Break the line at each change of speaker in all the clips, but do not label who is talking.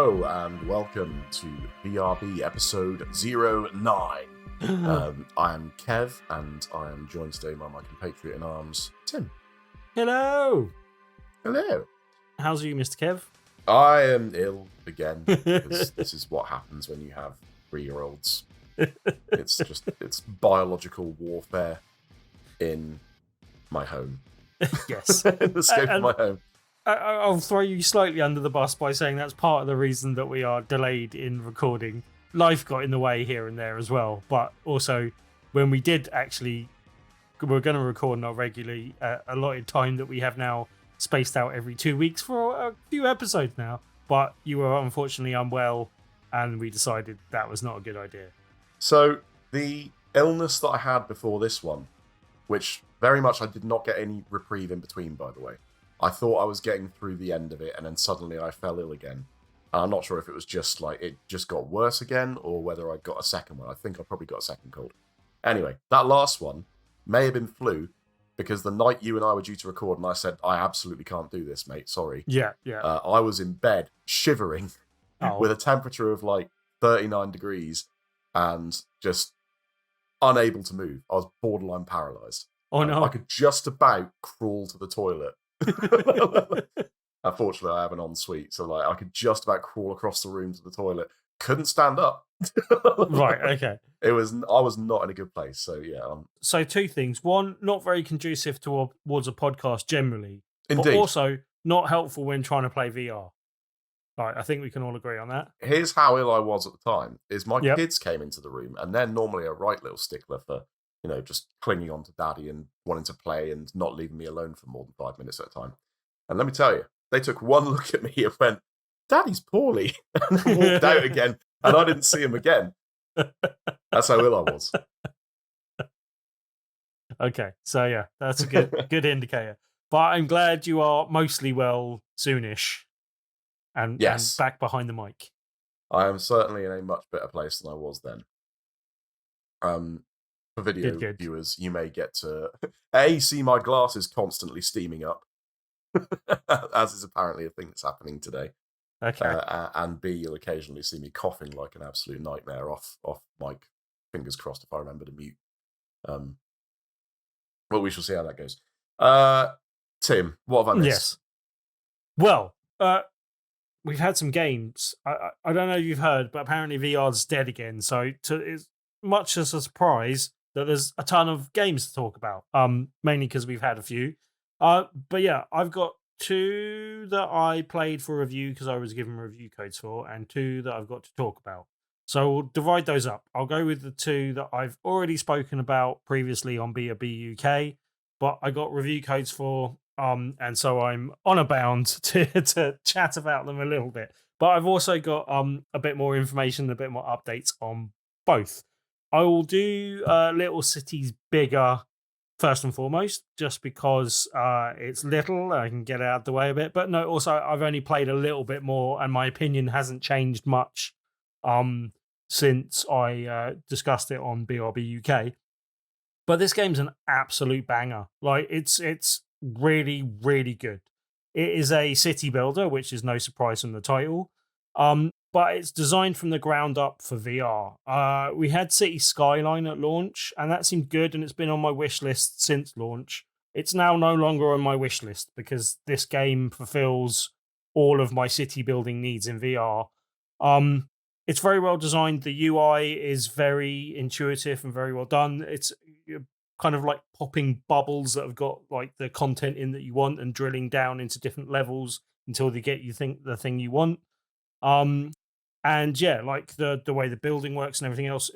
Hello and welcome to BRB episode 09. I am Kev and I am joined today by my compatriot in arms, Tim.
Hello.
Hello.
How's you, Mr. Kev?
I am ill again because this is what happens when you have 3-year-olds. It's biological warfare in my home.
Yes.
In the scope of my home.
I'll throw you slightly under the bus by saying that's part of the reason that we are delayed in recording. Life got in the way here and there as well, but also when we did actually, we're going to record not regularly allotted time that we have now spaced out every 2 weeks for a few episodes now, but you were unfortunately unwell and we decided that was not a good idea.
So the illness that I had before this one, which very much I did not get any reprieve in between, by the way. I thought I was getting through the end of it, and then suddenly I fell ill again. And I'm not sure if it was just like it just got worse again, or whether I got a second one. I think I probably got a second cold. Anyway, that last one may have been flu, because the night you and I were due to record, and I said, I absolutely can't do this, mate. Sorry.
Yeah.
I was in bed, shivering, with a temperature of like 39 degrees, and just unable to move. I was borderline paralyzed.
Oh, no.
I could just about crawl to the toilet. Unfortunately, I have an ensuite, so like I could just about crawl across the room to the toilet. Couldn't stand up.
Right, okay.
I was not in a good place, so yeah.
So two things. One, not very conducive towards a podcast generally.
Indeed.
But also not helpful when trying to play VR. Right, I think we can all agree on that.
Here's how ill I was at the time, is my kids came into the room, and they're normally a right little stickler for, just clinging on to daddy and wanting to play and not leaving me alone for more than 5 minutes at a time. And let me tell you, they took one look at me and went, Daddy's poorly, and then walked out again, and I didn't see him again. That's how ill I was.
Okay, so yeah, that's a good indicator. But I'm glad you are mostly well soonish and back behind the mic.
I am certainly in a much better place than I was then. For video viewers, you may get to A, see my glasses constantly steaming up, as is apparently a thing that's happening today.
Okay.
And B, you'll occasionally see me coughing like an absolute nightmare off mic. Fingers crossed if I remember to mute. Well, we shall see how that goes. Tim, what have I missed?
Yes. Well, we've had some games. I don't know if you've heard, but apparently VR's dead again. So it's much as a surprise that there's a ton of games to talk about, mainly because we've had a few. But yeah, I've got 2 that I played for review because I was given review codes for, and 2 that I've got to talk about. So we'll divide those up. I'll go with the 2 that I've already spoken about previously on BRB UK, but I got review codes for, and so I'm on a bound to chat about them a little bit. But I've also got a bit more information, a bit more updates on both. I will do Little Cities Bigger first and foremost, just because it's little, I can get it out of the way a bit. But no, also I've only played a little bit more, and my opinion hasn't changed much since I discussed it on BRB UK. But this game's an absolute banger. Like it's really, really good. It is a city builder, which is no surprise from the title. But it's designed from the ground up for VR. We had City Skyline at launch, and that seemed good, and it's been on my wish list since launch. It's now no longer on my wish list because this game fulfills all of my city building needs in VR. It's very well designed. The UI is very intuitive and very well done. It's kind of like popping bubbles that have got like the content in that you want and drilling down into different levels until they get the thing you want. And yeah, like the way the building works and everything else,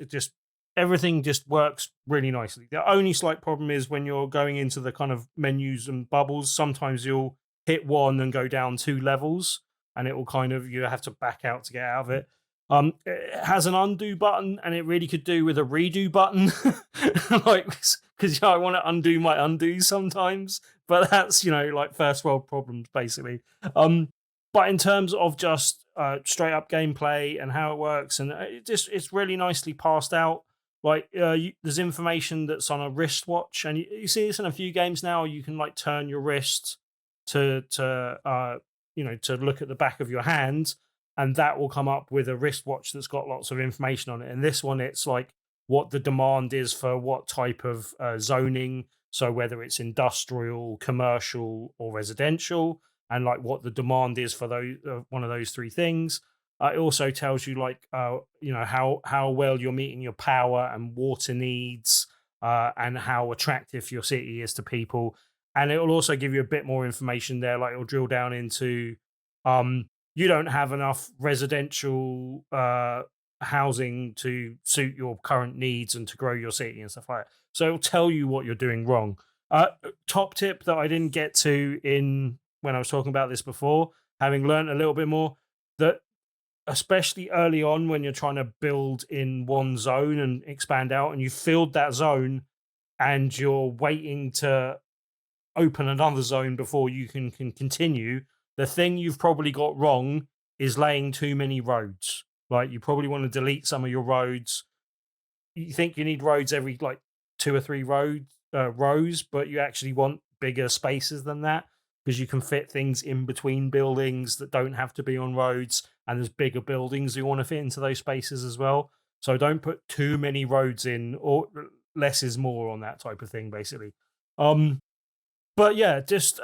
everything just works really nicely. The only slight problem is when you're going into the kind of menus and bubbles, sometimes you'll hit one and go down 2 levels, and it will you have to back out to get out of it. It has an undo button, and it really could do with a redo button, because I want to undo my undo sometimes, but that's like first world problems basically. But in terms of just straight up gameplay and how it works, and it's really nicely passed out. Like there's information that's on a wristwatch, and you see this in a few games now. You can like turn your wrist to look at the back of your hand, and that will come up with a wristwatch that's got lots of information on it. And this one, it's like what the demand is for what type of zoning. So whether it's industrial, commercial, or residential, and like what the demand is for those one of those three things. It also tells you like how well you're meeting your power and water needs, and how attractive your city is to people. And it will also give you a bit more information there. Like it'll drill down into you don't have enough residential housing to suit your current needs and to grow your city and stuff like that. So it'll tell you what you're doing wrong. Top tip that I didn't get to in when I was talking about this before, having learned a little bit more, that especially early on when you're trying to build in one zone and expand out and you filled that zone and you're waiting to open another zone before you can continue, the thing you've probably got wrong is laying too many roads. Like you probably want to delete some of your roads. You think you need roads every like 2 or 3 rows, but you actually want bigger spaces than that because you can fit things in between buildings that don't have to be on roads, and there's bigger buildings you want to fit into those spaces as well. So don't put too many roads in, or less is more on that type of thing, basically. But yeah, just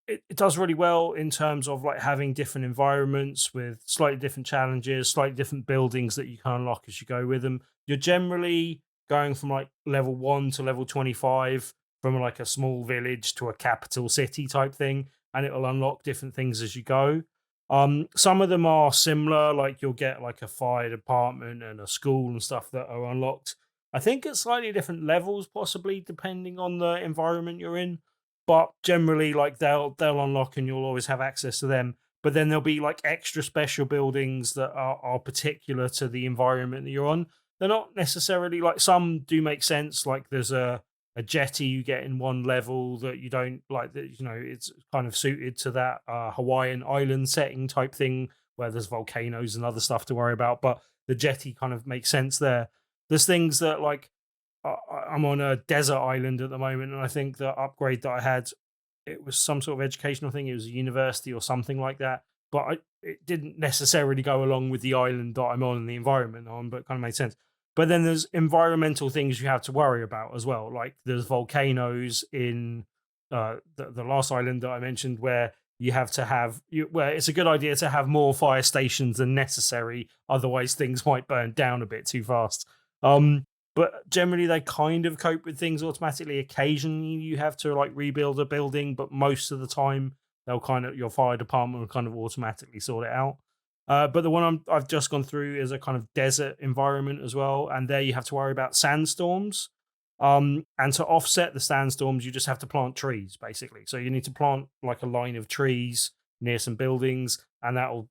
it does really well in terms of like having different environments with slightly different challenges, slightly different buildings that you can unlock as you go with them. You're generally going from like level 1 to level 25, from like a small village to a capital city type thing, and it'll unlock different things as you go. Some of them are similar, like you'll get like a fire department and a school and stuff that are unlocked. I think at slightly different levels, possibly depending on the environment you're in. But generally, like they'll unlock and you'll always have access to them. But then there'll be like extra special buildings that are particular to the environment that you're on. They're not necessarily like, some do make sense. Like there's a jetty you get in one level that you don't like, that it's kind of suited to that Hawaiian island setting type thing where there's volcanoes and other stuff to worry about. But the jetty kind of makes sense there. There's things that like I'm on a desert island at the moment, and I think the upgrade that I had, it was some sort of educational thing. It was a university or something like that, but it didn't necessarily go along with the island that I'm on and the environment I'm on, but it kind of made sense. But then there's environmental things you have to worry about as well. Like there's volcanoes in the last island that I mentioned, where you have to have where it's a good idea to have more fire stations than necessary. Otherwise, things might burn down a bit too fast. But generally, they kind of cope with things automatically. Occasionally, you have to like rebuild a building, but most of the time, your fire department will kind of automatically sort it out. But the one I've just gone through is a kind of desert environment as well, and there you have to worry about sandstorms. And to offset the sandstorms, you just have to plant trees, basically. So you need to plant like a line of trees near some buildings, and that will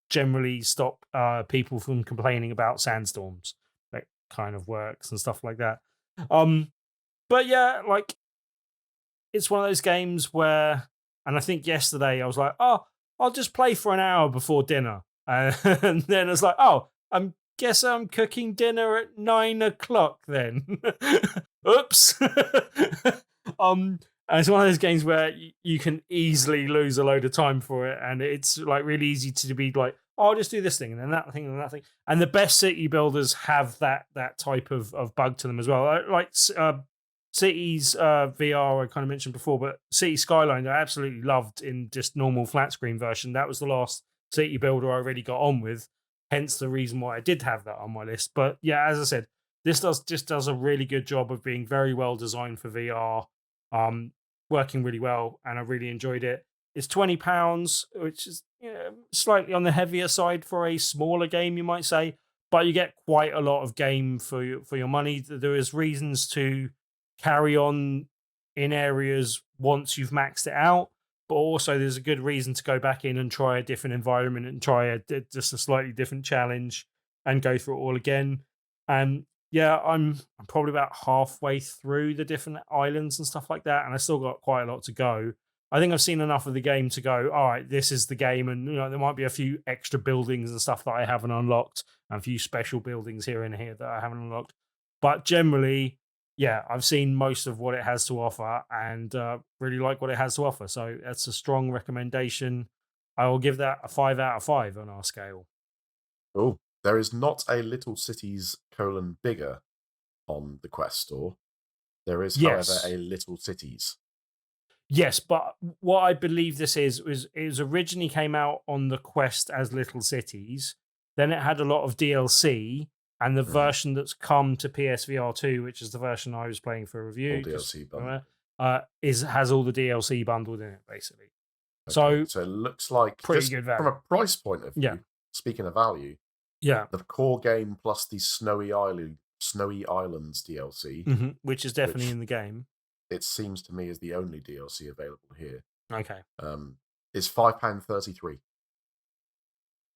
generally stop people from complaining about sandstorms. That kind of works and stuff like that. But yeah, like it's one of those games where, and I think yesterday I was like, oh, I'll just play for an hour before dinner. And then it's like, oh, I guess I'm cooking dinner at 9 o'clock then. Oops. And it's one of those games where you can easily lose a load of time for it. And it's like really easy to be like, oh, I'll just do this thing and then that thing and that thing. And the best city builders have that type of bug to them as well. Like Cities VR, I kind of mentioned before, but City Skyline, I absolutely loved in just normal flat screen version. That was the last city builder I really got on with, hence the reason why I did have that on my list. But yeah, as I said, this does a really good job of being very well designed for VR, working really well, and I really enjoyed it. It's £20, which is slightly on the heavier side for a smaller game, you might say, but you get quite a lot of game for your money. There is reasons to carry on in areas once you've maxed it out, but also there's a good reason to go back in and try a different environment and try just a slightly different challenge and go through it all again. And yeah, I'm probably about halfway through the different islands and stuff like that, and I still got quite a lot to go. I think I've seen enough of the game to go, all right, this is the game, and there might be a few extra buildings and stuff that I haven't unlocked, and a few special buildings here and here that I haven't unlocked. But generally, yeah, I've seen most of what it has to offer and really like what it has to offer. So that's a strong recommendation. I will give that a 5 out of 5 on our scale.
Oh, there is not a Little Cities : bigger on the Quest store. There is, however,
Yes.
a Little Cities.
Yes, but what I believe this was it was originally came out on the Quest as Little Cities. Then it had a lot of DLC, and the version that's come to PSVR2, which is the version I was playing for review,
All DLC bundle.
has all the DLC bundled in it, basically.
Okay,
So
so it looks like,
pretty
just
good value.
from a price point of view,
Yeah.
speaking of value,
Yeah,
the core game plus the Snowy Islands DLC,
which is definitely
which
in the game.
it seems to me is the only DLC available here,
Okay.
is £5.33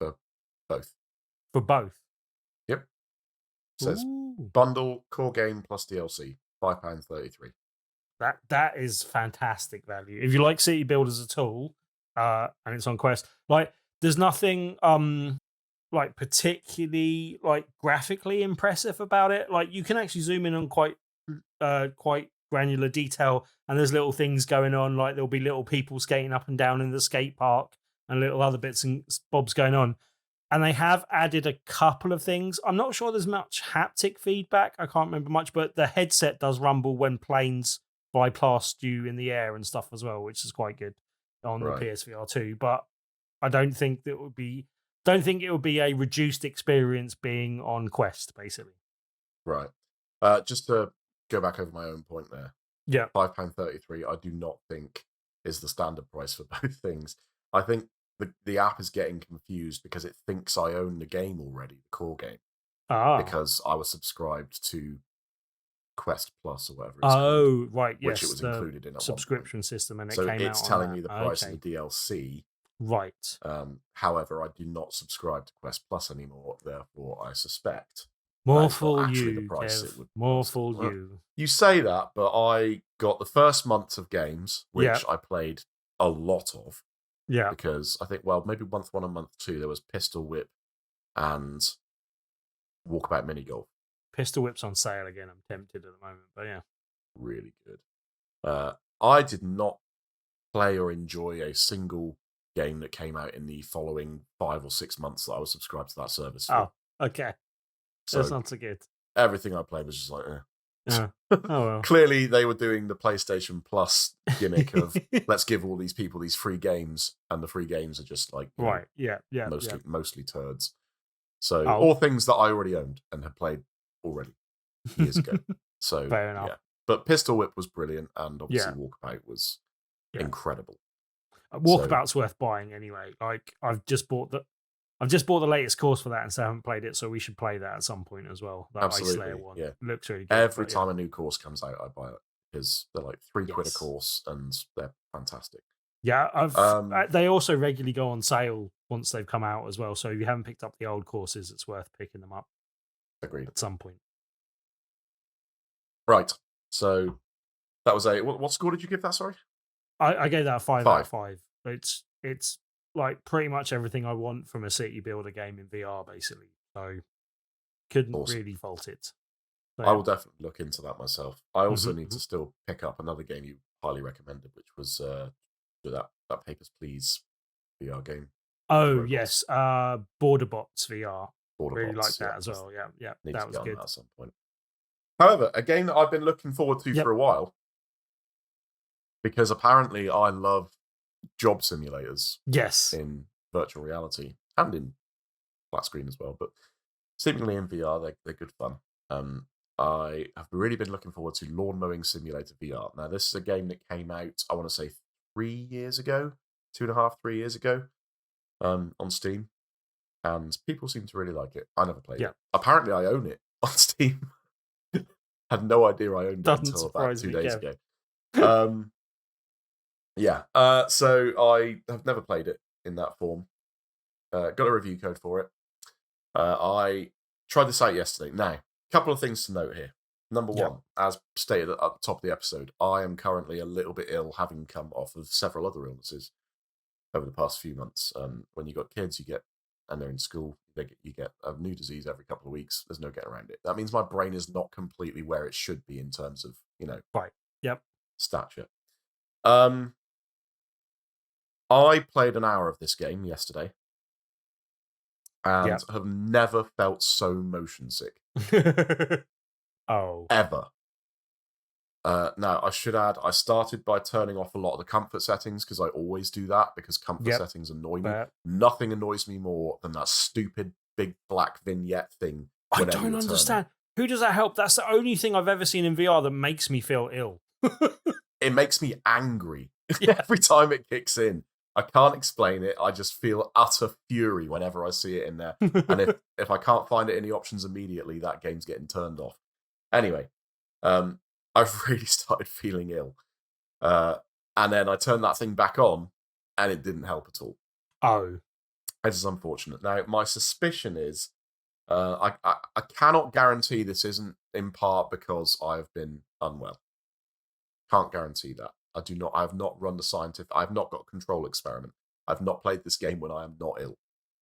for both.
For both.
Yep. It says
Ooh.
bundle core game plus DLC, £5.33.
That is fantastic value. If you like city builders at all, and it's on Quest, like there's nothing like particularly like graphically impressive about it. Like you can actually zoom in on quite granular detail, and there's little things going on, like there'll be little people skating up and down in the skate park and little other bits and bobs going on. And they have added a couple of things. I'm not sure there's much haptic feedback. I can't remember much, but the headset does rumble when planes fly past you in the air and stuff as well, which is quite good on the PSVR2. But I don't think it would be a reduced experience being on Quest, basically.
Right. Just to go back over my own point there.
Yeah.
£5.33, I do not think is the standard price for both things. I think the app is getting confused because it thinks I own the game already, the core game. Because I was subscribed to Quest Plus or whatever it's called.
Right, yes.
Which it was included in at
subscription system, and it
so
came out.
it's telling me the price of the DLC.
Right.
However, I do not subscribe to Quest Plus anymore, therefore I suspect
more
that's
for
not actually
you,
the price
Kev.
it would
More
cost.
for you.
You say that, but I got the first month of games, which I played a lot of.
Yeah.
Because I think, well, maybe month 1 and month 2, there was Pistol Whip and Walkabout Mini Golf.
Pistol Whip's on sale again. I'm tempted at the moment, but yeah.
Really good. I did not play or enjoy a single game that came out in the following 5 or 6 months that I was subscribed to that service for.
Oh, okay.
So
that's not so good.
Everything I played was just like,
Oh, well.
Clearly, they were doing the PlayStation Plus gimmick of let's give all these people these free games, and the free games are just like mostly turds. So all things that I already owned and had played already years ago. So
fair enough.
Yeah, but Pistol Whip was brilliant, and obviously Walkabout was incredible.
Walkabout's worth buying anyway. Like I've just bought the latest course for that and so I haven't played it, so we should play that at some point as well. That Ice Slayer one. Yeah. Looks really good.
Every time a new course comes out, I buy it because they're like £3 a course and they're fantastic.
Yeah, they also regularly go on sale once they've come out as well. So if you haven't picked up the old courses, it's worth picking them up.
Agreed.
At some point.
Right. So that was what score did you give that, sorry?
I gave that a 5 out of 5. It's like pretty much everything I want from a city builder game in VR, basically. So couldn't really fault it. So,
I will definitely look into that myself. I also need to still pick up another game you highly recommended, which was that Papers, Please VR game.
Oh yes, Borderbots VR. Really
Borderbots,
like that as well. Yeah, that was good.
At some point. However, a game that I've been looking forward to for a while, because apparently I love job simulators.
Yes.
In virtual reality and in flat screen as well, but seemingly in VR they're good fun. I have really been looking forward to Lawn Mowing Simulator VR. Now, this is a game that came out, I want to say 3 years ago, 2.5, 3 years ago, on Steam, and people seem to really like it. I never played it. Apparently, I own it on Steam. Had no idea I owned it until about 2 days ago. So I have never played it in that form. Got a review code for it. I tried this out yesterday. Now, a couple of things to note here. Number one, as stated at the top of the episode, I am currently a little bit ill, having come off of several other illnesses over the past few months. When you got kids, and they're in school, you get a new disease every couple of weeks. There's no getting around it. That means my brain is not completely where it should be in terms of, stature. I played an hour of this game yesterday and
Yeah.
have never felt so motion sick.
Oh.
Ever. Now, I should add, I started by turning off a lot of the comfort settings because I always do that because comfort
Yep.
settings annoy me.
But
Nothing annoys me more than that stupid big black vignette thing.
I don't understand. Who does that help? That's the only thing I've ever seen in VR that makes me feel ill.
It makes me angry
Yeah.
every time it kicks in. I can't explain it. I just feel utter fury whenever I see it in there. And if I can't find it in the options immediately, that game's getting turned off. Anyway, I've really started feeling ill. And then I turned that thing back on, and it didn't help at all.
Oh.
It is unfortunate. Now, my suspicion is, I cannot guarantee this isn't in part because I've been unwell. Can't guarantee that. I have not run the scientific. I have not got a control experiment. I've not played this game when I am not ill.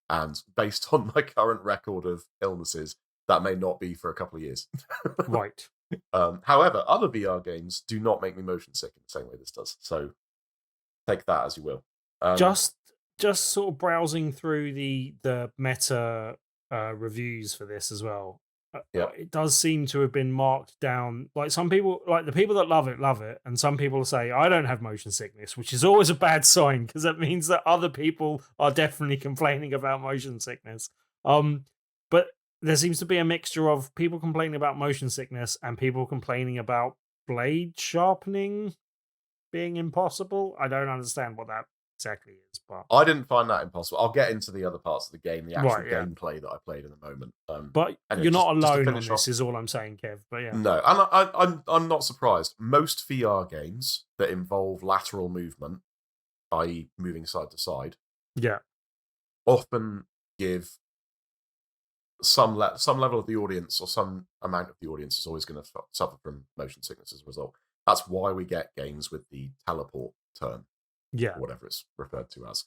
And based on my current record of illnesses, that may not be for a couple of years.
Right.
However, other VR games do not make me motion sick in the same way this does. So take that as you will.
Just sort of browsing through the meta reviews for this as well.
Yep.
It does seem to have been marked down. Like some people, like the people that love it, and some people say I don't have motion sickness, which is always a bad sign because that means that other people are definitely complaining about motion sickness. But there seems to be a mixture of people complaining about motion sickness and people complaining about blade sharpening being impossible. I don't understand what that exactly is, but
I didn't find that impossible. I'll get into the other parts of the game, the actual gameplay that I played in a moment.
But
anyway,
you're not alone on
off,
this, is all I'm saying, Kev. But yeah,
no, and I'm not surprised. Most VR games that involve lateral movement, i.e., moving side to side, often give some level of the audience or some amount of the audience is always going to suffer from motion sickness as a result. That's why we get games with the teleport turn. Or whatever it's referred to as.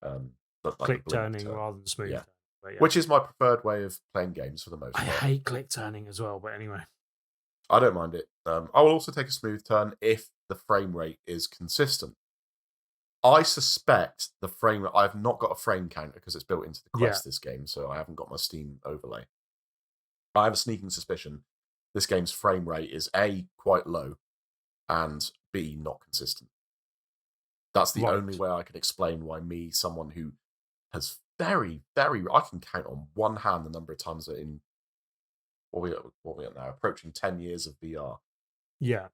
But like
click turning rather than smooth.
But which is my preferred way of playing games for the most part.
I hate click turning as well, but anyway.
I don't mind it. I will also take a smooth turn if the frame rate is consistent. I suspect the frame rate... I've not got a frame counter because it's built into the Quest this game, so I haven't got my Steam overlay. I have a sneaking suspicion this game's frame rate is A, quite low, and B, not consistent. That's the only way I can explain why me, someone who has very, very... I can count on one hand the number of times that in... What we are now? Approaching 10 years of VR.
Yeah.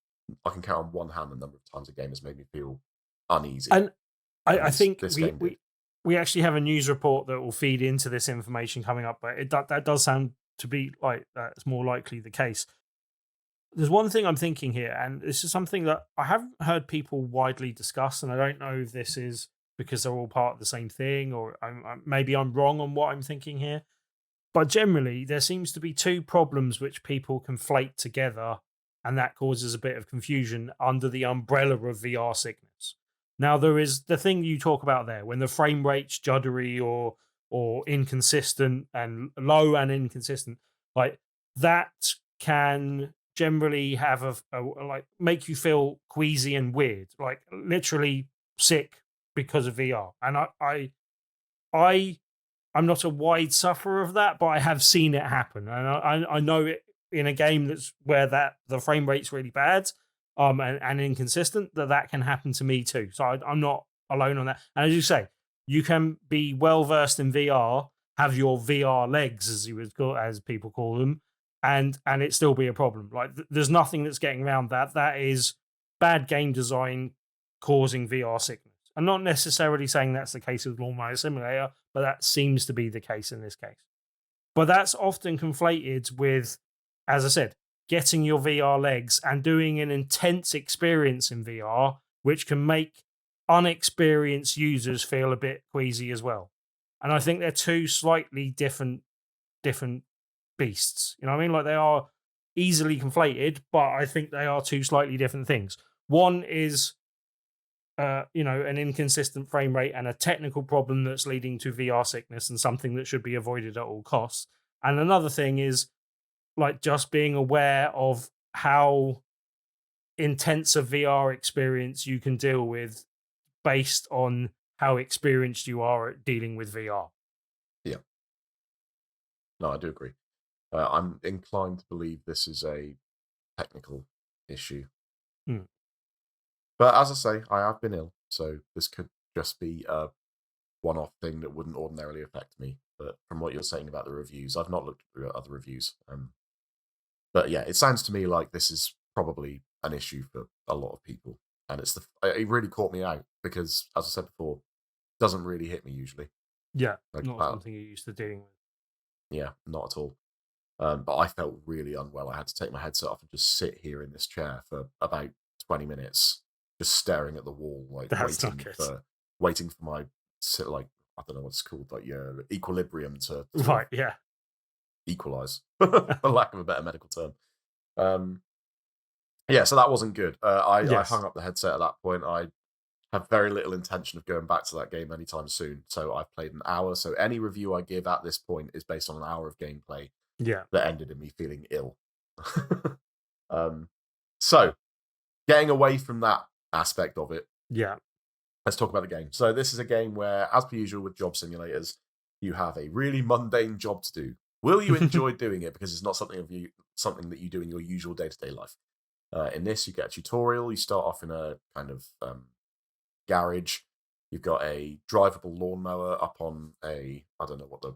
I can count on one hand the number of times a game has made me feel uneasy.
And I think we actually have a news report that will feed into this information coming up, but that does sound to be like that's more likely the case. There's one thing I'm thinking here, and this is something that I haven't heard people widely discuss, and I don't know if this is because they're all part of the same thing, or maybe I'm wrong on what I'm thinking here. But generally, there seems to be two problems which people conflate together, and that causes a bit of confusion under the umbrella of VR sickness. Now, there is the thing you talk about there, when the frame rate's juddery or inconsistent and low and inconsistent, like that can generally have a like make you feel queasy and weird, like literally sick because of VR. And I'm not a wide sufferer of that, but I have seen it happen, and I know it in a game that's where the frame rate's really bad, and inconsistent, that can happen to me too. So I'm not alone on that. And as you say, you can be well versed in VR, have your VR legs, as people call them, and it still be a problem. Like there's nothing that's getting around that. That is bad game design causing VR sickness. I'm not necessarily saying that's the case with Lawn Mowing Simulator, but that seems to be the case in this case. But that's often conflated with, as I said, getting your VR legs and doing an intense experience in VR, which can make unexperienced users feel a bit queasy as well. And I think they're two slightly different beasts. You know what I mean? Like they are easily conflated, but I think they are two slightly different things. One is an inconsistent frame rate and a technical problem that's leading to VR sickness and something that should be avoided at all costs. And another thing is like just being aware of how intense a VR experience you can deal with based on how experienced you are at dealing with VR.
Yeah. No, I do agree. I'm inclined to believe this is a technical issue.
Hmm.
But as I say, I have been ill, so this could just be a one-off thing that wouldn't ordinarily affect me. But from what you're saying about the reviews, I've not looked through other reviews. But yeah, it sounds to me like this is probably an issue for a lot of people, and it really caught me out because, as I said before, it doesn't really hit me usually.
Yeah,
Like,
not something you're used to dealing with.
Yeah, not at all. But I felt really unwell. I had to take my headset off and just sit here in this chair for about 20 minutes, just staring at the wall, like
That's not good.
waiting for my like I don't know what it's called, like equilibrium to
Right, yeah.
equalize, for lack of a better medical term. Yeah, so that wasn't good. I hung up the headset at that point. I have very little intention of going back to that game anytime soon. So I've played an hour. So any review I give at this point is based on an hour of gameplay.
Yeah.
That ended in me feeling ill. So getting away from that aspect of it.
Yeah.
Let's talk about the game. So this is a game where, as per usual with job simulators, you have a really mundane job to do. Will you enjoy doing it? Because it's not something that you do in your usual day-to-day life. In this, you get a tutorial. You start off in a kind of garage. You've got a drivable lawnmower up on I don't know what the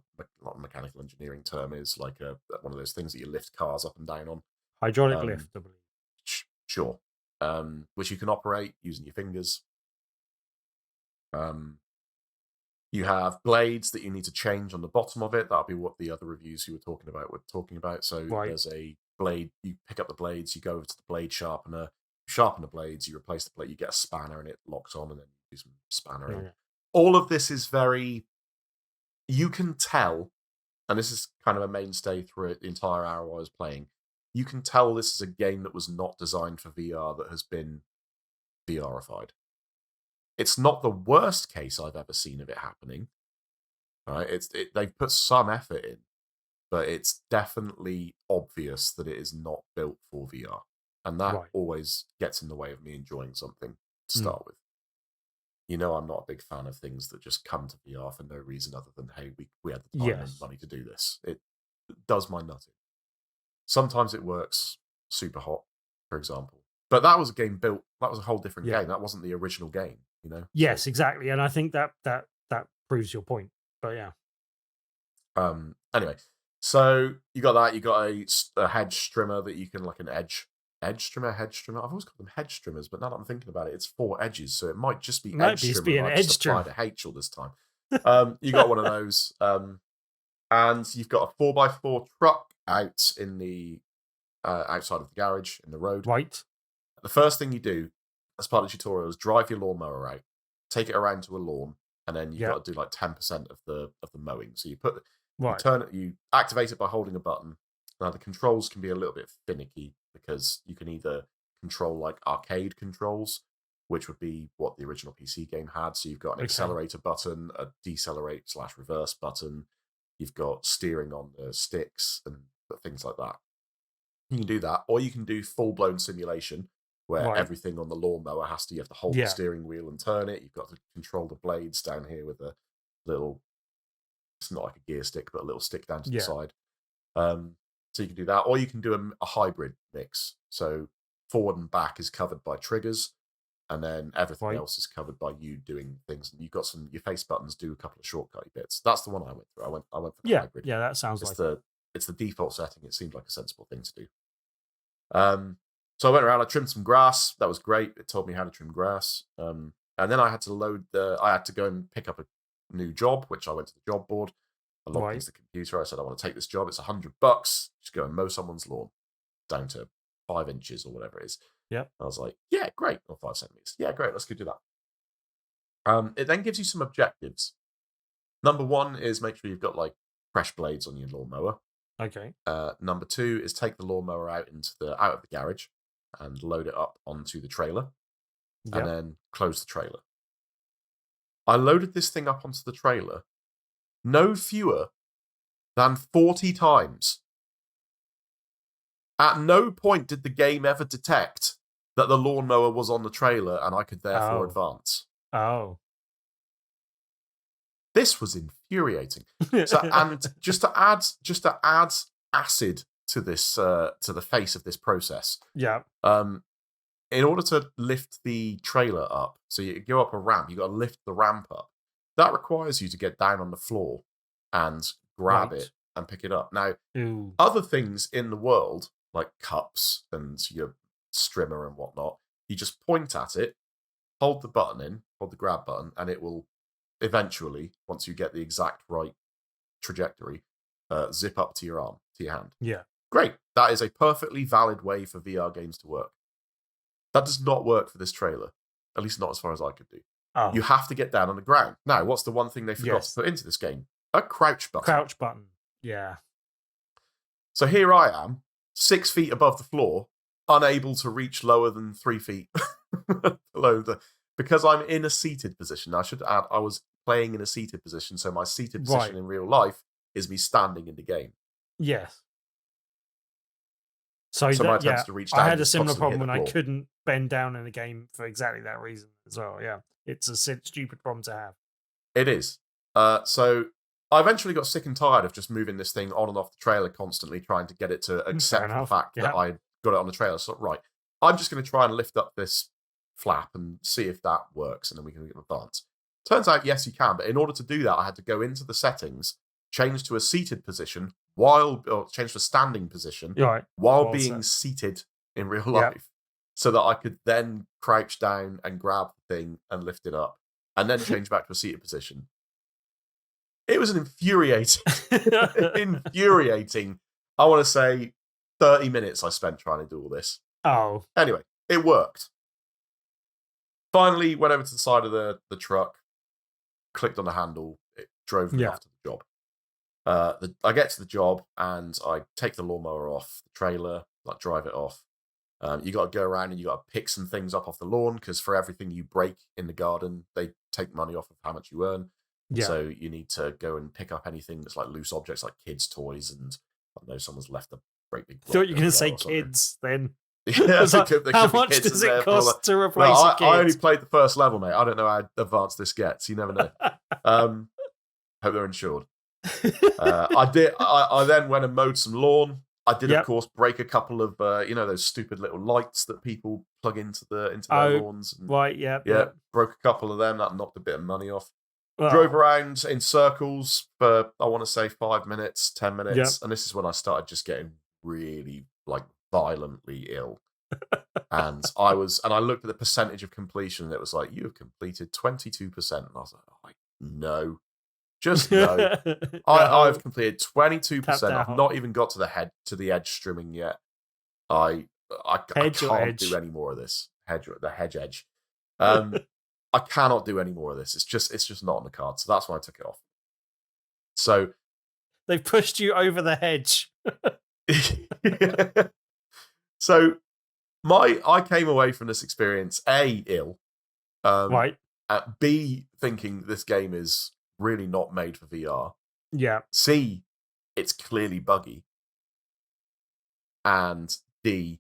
mechanical engineering term is, like one of those things that you lift cars up and down on.
Hydraulic lift, I believe.
Sure. Which you can operate using your fingers. You have blades that you need to change on the bottom of it. That'll be what the other reviews you were talking about. So there's a blade, you pick up the blades, you go over to the blade sharpener, you sharpen the blades, you replace the blade, you get a spanner and it locks on, and then you do some spannering.
Yeah.
All of this is you can tell, and this is kind of a mainstay through the entire hour I was playing, you can tell this is a game that was not designed for VR, that has been VRified. It's not the worst case I've ever seen of it happening. Right? They've put some effort in, but it's definitely obvious that it is not built for VR. And that always gets in the way of me enjoying something to start with. You know, I'm not a big fan of things that just come to VR for no reason other than, hey, we had the time and money to do this. It does my nutting. Sometimes it works super hot, for example. But that was a game built, that was a whole different game. That wasn't the original game, you know?
Yes, exactly. And I think that proves your point. But yeah.
Anyway, so you got that. You got a hedge trimmer that you can, like an hedge trimmer. I've always called them hedge trimmers, but now that I'm thinking about it, it's 4 edges, so it might just be edge trimmer. I just applied a H all this time. You got one of those, and you've got a 4x4 truck out in the outside of the garage in the road.
Right.
The first thing you do as part of the tutorial is drive your lawnmower out, take it around to a lawn, and then you've got to do like 10% of the mowing. So you you activate it by holding a button. Now the controls can be a little bit finicky because you can either control like arcade controls, which would be what the original PC game had. So you've got an accelerator button, a decelerate/reverse button. You've got steering on the sticks and things like that. You can do that, or you can do full-blown simulation, where everything on the lawnmower you have to hold the steering wheel and turn it. You've got to control the blades down here with a little, it's not like a gear stick, but a little stick down to the side. So you can do that, or you can do a hybrid mix. So forward and back is covered by triggers, and then everything else is covered by you doing things. And you've got your face buttons do a couple of shortcut bits. That's the one I went through. I went for the hybrid.
Yeah, that sounds
it's the default setting. It seemed like a sensible thing to do. So I went around, I trimmed some grass. That was great. It told me how to trim grass. And then I had to I had to go and pick up a new job, which I went to the job board. I logged into the computer. I said, I want to take this job. It's $100. Just go and mow someone's lawn down to 5 inches or whatever it is.
Yep.
I was like, yeah, great. Or 5 centimeters. Yeah, great. Let's go do that. It then gives you some objectives. Number 1 is make sure you've got like fresh blades on your lawnmower.
Okay.
Number 2 is take the lawnmower out of the garage and load it up onto the trailer, and then close the trailer. I loaded this thing up onto the trailer no fewer than 40 times. At no point did the game ever detect that the lawnmower was on the trailer and I could therefore advance.
Oh.
This was infuriating. So, and just to add acid to this to the face of this process.
Yeah.
In order to lift the trailer up, so you go up a ramp, you got to lift the ramp up. That requires you to get down on the floor and grab it and pick it up. Now, other things in the world, like cups and your strimmer and whatnot, you just point at it, hold the button in, hold the grab button, and it will eventually, once you get the exact right trajectory, zip up to your arm, to your hand.
Yeah.
Great. That is a perfectly valid way for VR games to work. That does not work for this trailer, at least not as far as I could do.
Oh.
You have to get down on the ground. Now, what's the one thing they forgot to put into this game? A crouch button.
Crouch button, yeah.
So here I am, 6 feet above the floor, unable to reach lower than 3 feet below because I'm in a seated position. I should add, I was playing in a seated position, so my seated position in real life is me standing in the game.
Yes. So
my attempts to reach down,
I had a similar problem when I couldn't bend down in the game for exactly that reason as well. Yeah, it's a stupid problem to have.
It is. So I eventually got sick and tired of just moving this thing on and off the trailer constantly, trying to get it to accept the fact that I got it on the trailer. So, right, I'm just going to try and lift up this flap and see if that works, and then we can advance. Turns out, yes, you can, but in order to do that, I had to go into the settings, change to a seated position, change to a standing position, while being seated in real life, so that I could then crouch down and grab the thing and lift it up, and then change back to a seated position. It was an infuriating, I want to say, 30 minutes I spent trying to do all this.
Oh.
Anyway, it worked. Finally, went over to the side of the truck, clicked on the handle, it drove me off to the job. I get to the job and I take the lawnmower off the trailer, like drive it off. You got to go around and you got to pick some things up off the lawn, because for everything you break in the garden, they take money off of how much you earn. Yeah. So you need to go and pick up anything that's like loose objects, like kids' toys, and I don't know, someone's left a great big.
I thought you were going to say kids then.
Yeah,
like, how much does it cost to replace a kid?
I only played the first level, mate. I don't know how advanced this gets. You never know. Hope they're insured. I then went and mowed some lawn. I did, of course, break a couple of those stupid little lights that people plug into their lawns. And, broke a couple of them. That knocked a bit of money off. Drove around in circles for, I want to say, 5 minutes, 10 minutes, and this is when I started just getting really violently ill. And I looked at the percentage of completion, and it was like, you have completed 22%, and I was like, no. Just no. I've completed 22%. I've not even got to the edge strimming yet. I can't do any more of this. The hedge edge. I cannot do any more of this. It's just not on the card. So that's why I took it off. So
they've pushed you over the hedge.
So I came away from this experience ill. B, thinking this game is really not made for VR.
Yeah.
C, it's clearly buggy. And D,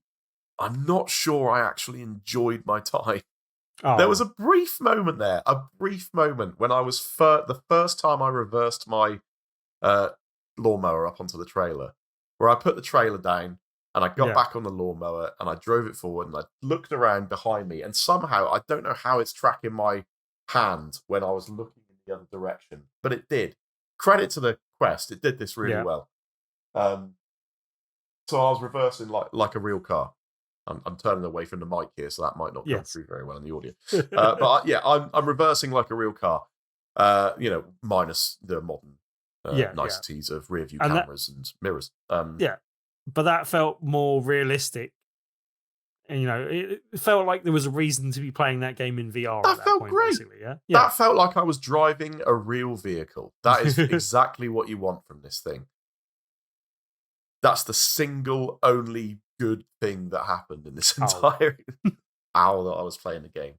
I'm not sure I actually enjoyed my time. Oh. There was a brief moment when I was the first time I reversed my lawnmower up onto the trailer, where I put the trailer down and I got back on the lawnmower and I drove it forward and I looked around behind me, and somehow, I don't know how it's tracking my hand when I was looking in the other direction, but it did. Credit to the Quest, it did this really well. So I was reversing like a real car. I'm turning away from the mic here, so that might not come through very well in the audio. But I'm reversing like a real car. Minus the modern niceties of rear view cameras and mirrors.
But that felt more realistic. And it felt like there was a reason to be playing that game in VR.
That felt
point,
great.
Basically, yeah?
That felt like I was driving a real vehicle. That is exactly what you want from this thing. That's the single only good thing that happened in this entire hour that I was playing the game.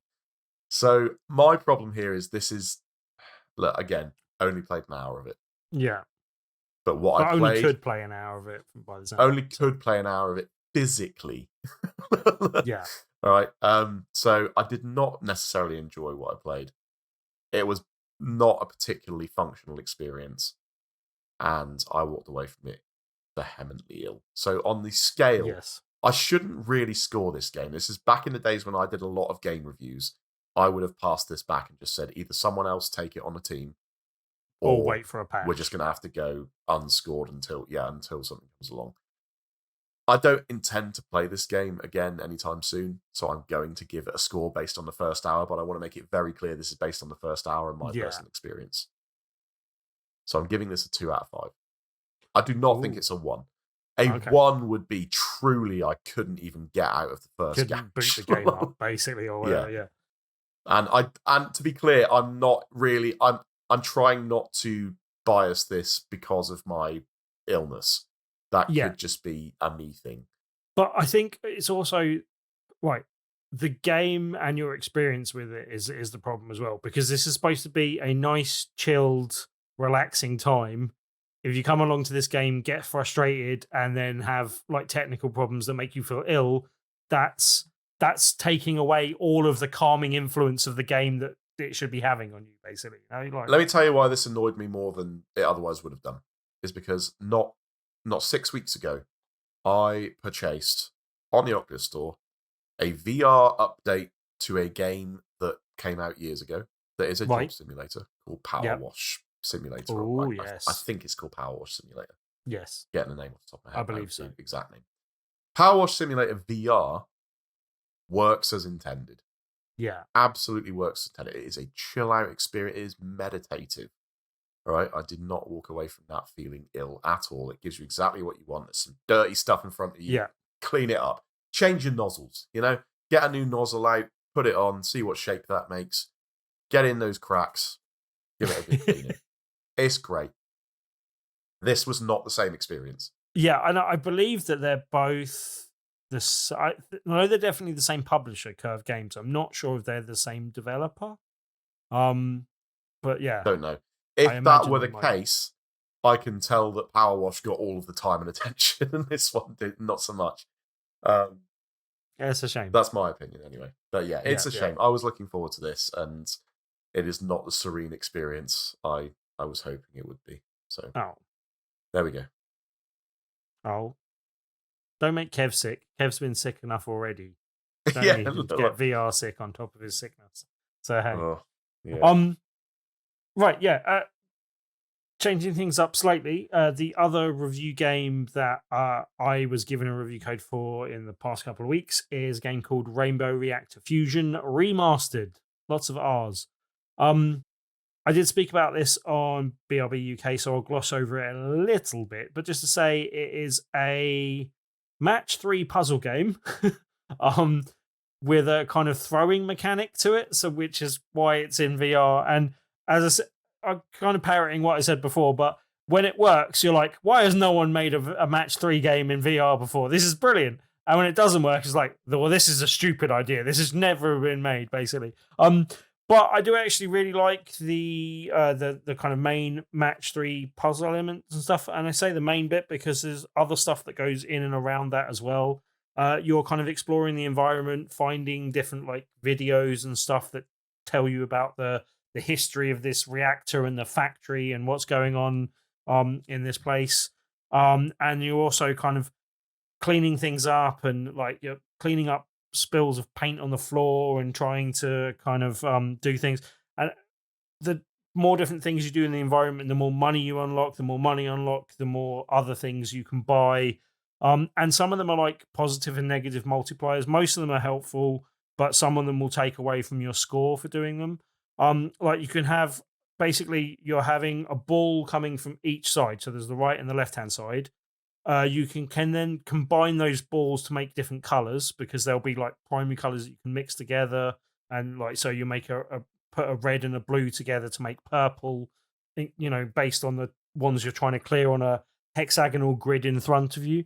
So my problem here is look, again, only played an hour of it.
Yeah.
But what I played...
only could play an hour of it by the sound.
Only could play an hour of it physically.
Yeah.
All right. So I did not necessarily enjoy what I played. It was not a particularly functional experience, and I walked away from it vehemently ill. So on the scale,
Yes.
I shouldn't really score this game. This is back in the days when I did a lot of game reviews. I would have passed this back and just said either someone else take it on a team,
Or wait for a patch.
we're just going to have to go unscored until something comes along. I don't intend to play this game again anytime soon, so I'm going to give it a score based on the first hour, but I want to make it very clear this is based on the first hour and my personal experience. So I'm giving this a 2 out of 5. I do not think it's a 1. A 1 would be truly I couldn't even get out of the first game.
Boot the game up, basically, or whatever, yeah.
And to be clear, I'm not really I'm trying not to bias this because of my illness. That could just be a me thing.
But I think it's also right. The game and your experience with it is the problem as well, because this is supposed to be a nice, chilled, relaxing time. If you come along to this game, get frustrated, and then have like technical problems that make you feel ill, that's taking away all of the calming influence of the game that it should be having on you, basically. You know, like,
let me tell you why this annoyed me more than it otherwise would have done. Is because not 6 weeks ago, I purchased on the Oculus Store a VR update to a game that came out years ago. That is a job simulator called Power Wash Simulator.
Oh, yes.
I think it's called Power Wash Simulator.
Yes.
Getting the name off the top of my head.
I believe so.
The exact name. Power Wash Simulator VR works as intended.
Yeah.
Absolutely works as intended. It is a chill out experience. It is meditative. All right. I did not walk away from that feeling ill at all. It gives you exactly what you want. There's some dirty stuff in front of you.
Yeah.
Clean it up. Change your nozzles. Get a new nozzle out, put it on, see what shape that makes. Get in those cracks. Give it a good cleaning. It's great. This was not the same experience.
Yeah, and I believe that they're both I know they're definitely the same publisher, Curve Games. I'm not sure if they're the same developer. But yeah.
Don't know. If that were the case, I can tell that Power Wash got all of the time and attention, and this one did not so much.
Yeah, it's a shame.
That's my opinion anyway. But yeah, it's a shame. I was looking forward to this, and it is not the serene experience I was hoping it would be. So there we go.
Oh. Don't make Kev sick. Kev's been sick enough already. Don't need him to get VR sick on top of his sickness. So hey. Right, yeah. Changing things up slightly, the other review game that I was given a review code for in the past couple of weeks is a game called Rainbow Reactor Fusion Remastered. Lots of R's. I did speak about this on BRB UK, so I'll gloss over it a little bit. But just to say, it is a match 3 puzzle game with a kind of throwing mechanic to it, so which is why it's in VR. And as I said, I'm kind of parroting what I said before, but when it works, you're like, why has no one made a match 3 game in VR before? This is brilliant. And when it doesn't work, it's like, well, this is a stupid idea. This has never been made, basically. But I do actually really like the kind of main match 3 puzzle elements and stuff. And I say the main bit because there's other stuff that goes in and around that as well. You're kind of exploring the environment, finding different like videos and stuff that tell you about the history of this reactor and the factory and what's going on in this place. And you're also kind of cleaning things up and like you're cleaning up spills of paint on the floor and trying to kind of do things. And the more different things you do in the environment, the more money you unlock, the more other things you can buy. And some of them are like positive and negative multipliers. Most of them are helpful, but some of them will take away from your score for doing them. Like you can have, basically you're having a ball coming from each side. So there's the right and the left-hand side. You can then combine those balls to make different colors because there'll be like primary colors that you can mix together. And like, so you make put a red and a blue together to make purple, based on the ones you're trying to clear on a hexagonal grid in front of you.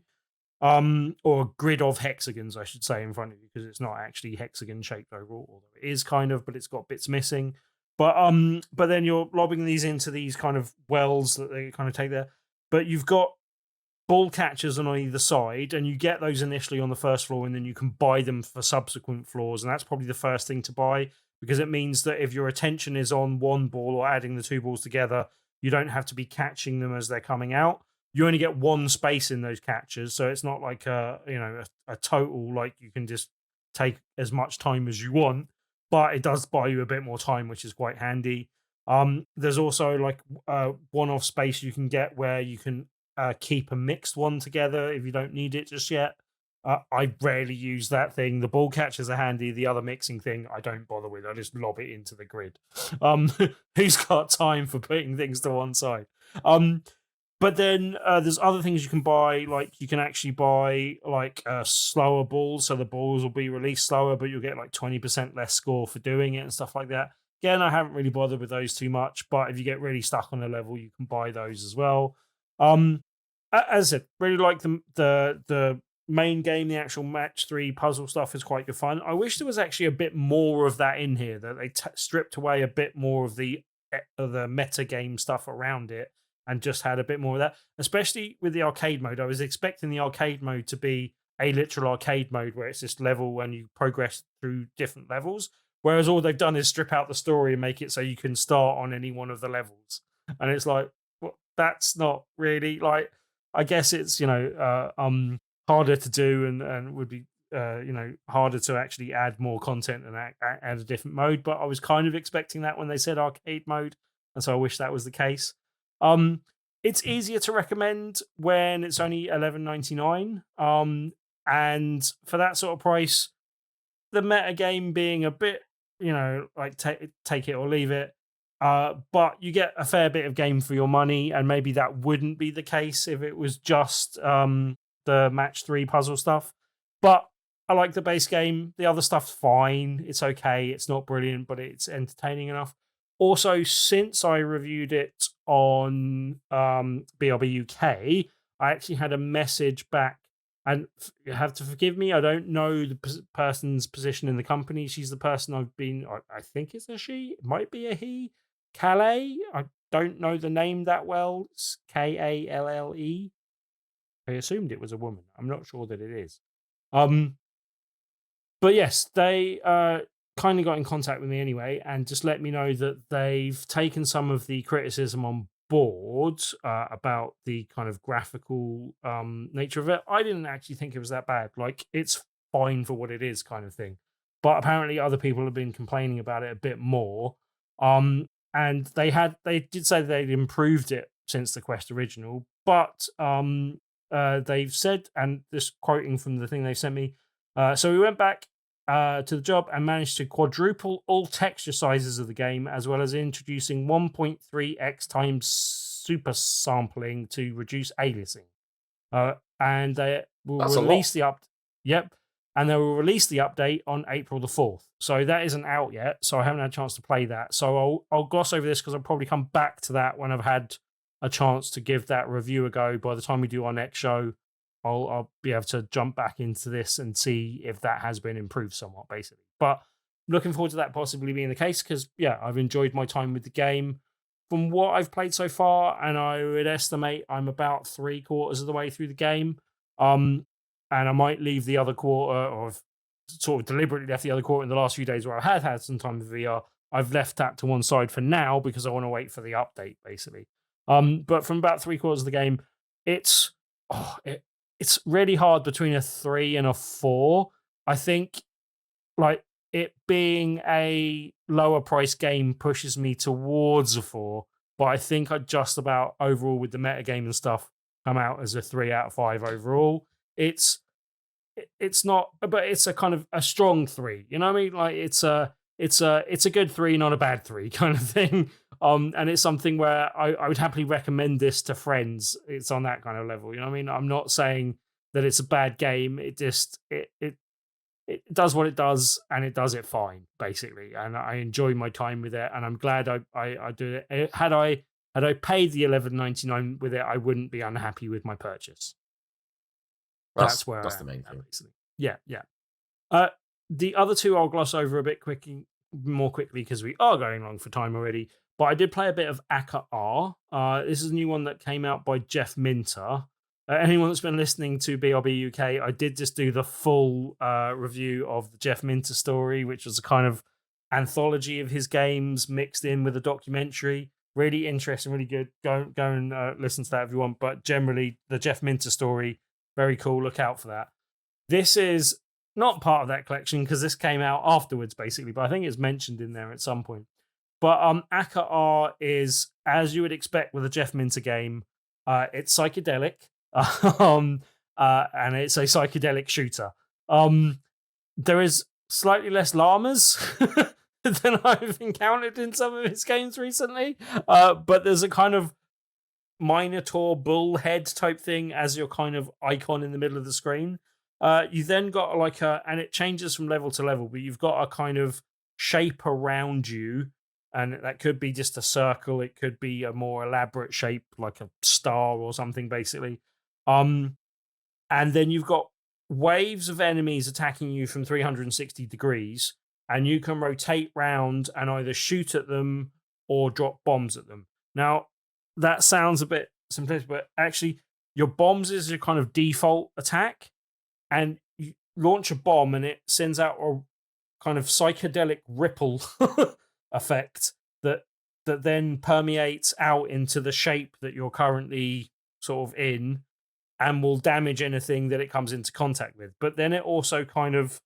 Or a grid of hexagons, I should say, in front of you, because it's not actually hexagon shaped overall, although it is kind of, but it's got bits missing. But then you're lobbing these into these kind of wells that they kind of take there. But you've got ball catchers on either side, and you get those initially on the first floor, and then you can buy them for subsequent floors, and that's probably the first thing to buy. because it means that if your attention is on one ball or adding the two balls together, you don't have to be catching them as they're coming out. You only get one space in those catches, so it's not like a total, like you can just take as much time as you want, but it does buy you a bit more time, which is quite handy. There's also like one-off space you can get where you can keep a mixed one together if you don't need it just yet. I rarely use that thing. The ball catchers are handy. The other mixing thing, I don't bother with. I just lob it into the grid. Who's got time for putting things to one side? But then there's other things you can buy. Like you can actually buy like slower balls, so the balls will be released slower, but you'll get like 20% less score for doing it and stuff like that. Again, I haven't really bothered with those too much, but if you get really stuck on a level, you can buy those as well. As I said, really like the main game. The actual match 3 puzzle stuff is quite good fun. I wish there was actually a bit more of that in here, that they stripped away a bit more of the meta game stuff around it and just had a bit more of that, especially with the arcade mode. I was expecting the arcade mode to be a literal arcade mode where it's this level and you progress through different levels, whereas all they've done is strip out the story and make it so you can start on any one of the levels. And it's like, well, that's not really like, I guess it's, harder to do and would be, harder to actually add more content and add a different mode. But I was kind of expecting that when they said arcade mode. And so I wish that was the case. It's easier to recommend when it's only $11.99. And for that sort of price, the meta game being a bit, like take it or leave it. But you get a fair bit of game for your money, and maybe that wouldn't be the case if it was just the match 3 puzzle stuff. But I like the base game. The other stuff's fine. It's okay. It's not brilliant, but it's entertaining enough. Also, since I reviewed it on BRB UK, I actually had a message back, and you have to forgive me, I don't know the person's position in the company. She's the person I think it's a she, it might be a he, Calais. I don't know the name that well. It's Kalle. I assumed it was a woman. I'm not sure that it is. But yes, they kindly got in contact with me anyway and just let me know that they've taken some of the criticism on board about the kind of graphical nature of it. I didn't actually think it was that bad. Like, it's fine for what it is, kind of thing. But apparently other people have been complaining about it a bit more. And they did say they'd improved it since the Quest original, but they've said, and this quoting from the thing they sent me, so we went back to the job and managed to quadruple all texture sizes of the game, as well as introducing 1.3x times super sampling to reduce aliasing. And they will release the and they will release the update on April the 4th. So that isn't out yet, so I haven't had a chance to play that. So I'll gloss over this because I'll probably come back to that when I've had a chance to give that review a go. By the time we do our next show, I'll be able to jump back into this and see if that has been improved somewhat, basically. But looking forward to that possibly being the case because, yeah, I've enjoyed my time with the game. From what I've played so far, and I would estimate I'm about 3/4 of the way through the game, and I might leave the other quarter, or I've sort of deliberately left the other quarter in the last few days where I had some time with VR. I've left that to one side for now because I want to wait for the update, basically. But from about 3/4 of the game, it's really hard between a 3 and a 4. I think, like, it being a lower price game pushes me towards a 4, but I think I just about overall with the meta game and stuff come out as a 3 out of 5 overall. It's not, but it's a kind of a strong 3. You know what I mean? Like, it's a good 3, not a bad 3 kind of thing. And it's something where I would happily recommend this to friends. It's on that kind of level. You know what I mean? I'm not saying that it's a bad game. It just it does what it does, and it does it fine, basically. And I enjoy my time with it, and I'm glad I do it. Had I paid the $11.99 with it, I wouldn't be unhappy with my purchase. That's where
that's the main thing.
Basically. Yeah. The other two I'll gloss over a bit more quickly because we are going long for time already. But I did play a bit of Akka Arrh. This is a new one that came out by Jeff Minter. Anyone that's been listening to BRB UK, I did just do the full review of the Jeff Minter story, which was a kind of anthology of his games mixed in with a documentary. Really interesting, really good. Go and listen to that if you want. But generally, the Jeff Minter story, very cool. Look out for that. This is not part of that collection because this came out afterwards, basically. But I think it's mentioned in there at some point. But Akka Arrh is, as you would expect with a Jeff Minter game, it's psychedelic, and it's a psychedelic shooter. There is slightly less llamas than I've encountered in some of his games recently, but there's a kind of Minotaur bull head type thing as your kind of icon in the middle of the screen. You then got like and it changes from level to level, but you've got a kind of shape around you, and that could be just a circle. It could be a more elaborate shape, like a star or something, basically. And then you've got waves of enemies attacking you from 360 degrees, and you can rotate round and either shoot at them or drop bombs at them. Now, that sounds a bit simplistic, but actually, your bombs is your kind of default attack, and you launch a bomb and it sends out a kind of psychedelic ripple effect that then permeates out into the shape that you're currently sort of in, and will damage anything that it comes into contact with. But then it also kind of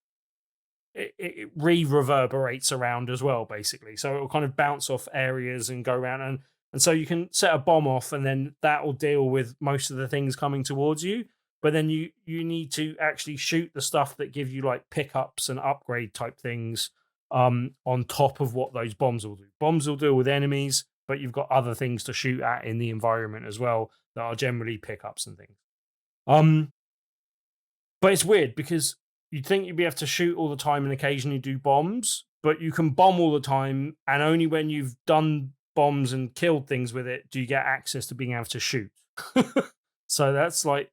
it reverberates around as well, basically. So it will kind of bounce off areas and go around, and so you can set a bomb off, and then that will deal with most of the things coming towards you. But then you need to actually shoot the stuff that give you like pickups and upgrade type things on top of what those bombs will do. Bombs will deal with enemies, but you've got other things to shoot at in the environment as well that are generally pickups and things. But it's weird because you'd think you'd be able to shoot all the time and occasionally do bombs, but you can bomb all the time, and only when you've done bombs and killed things with it do you get access to being able to shoot. So that's like,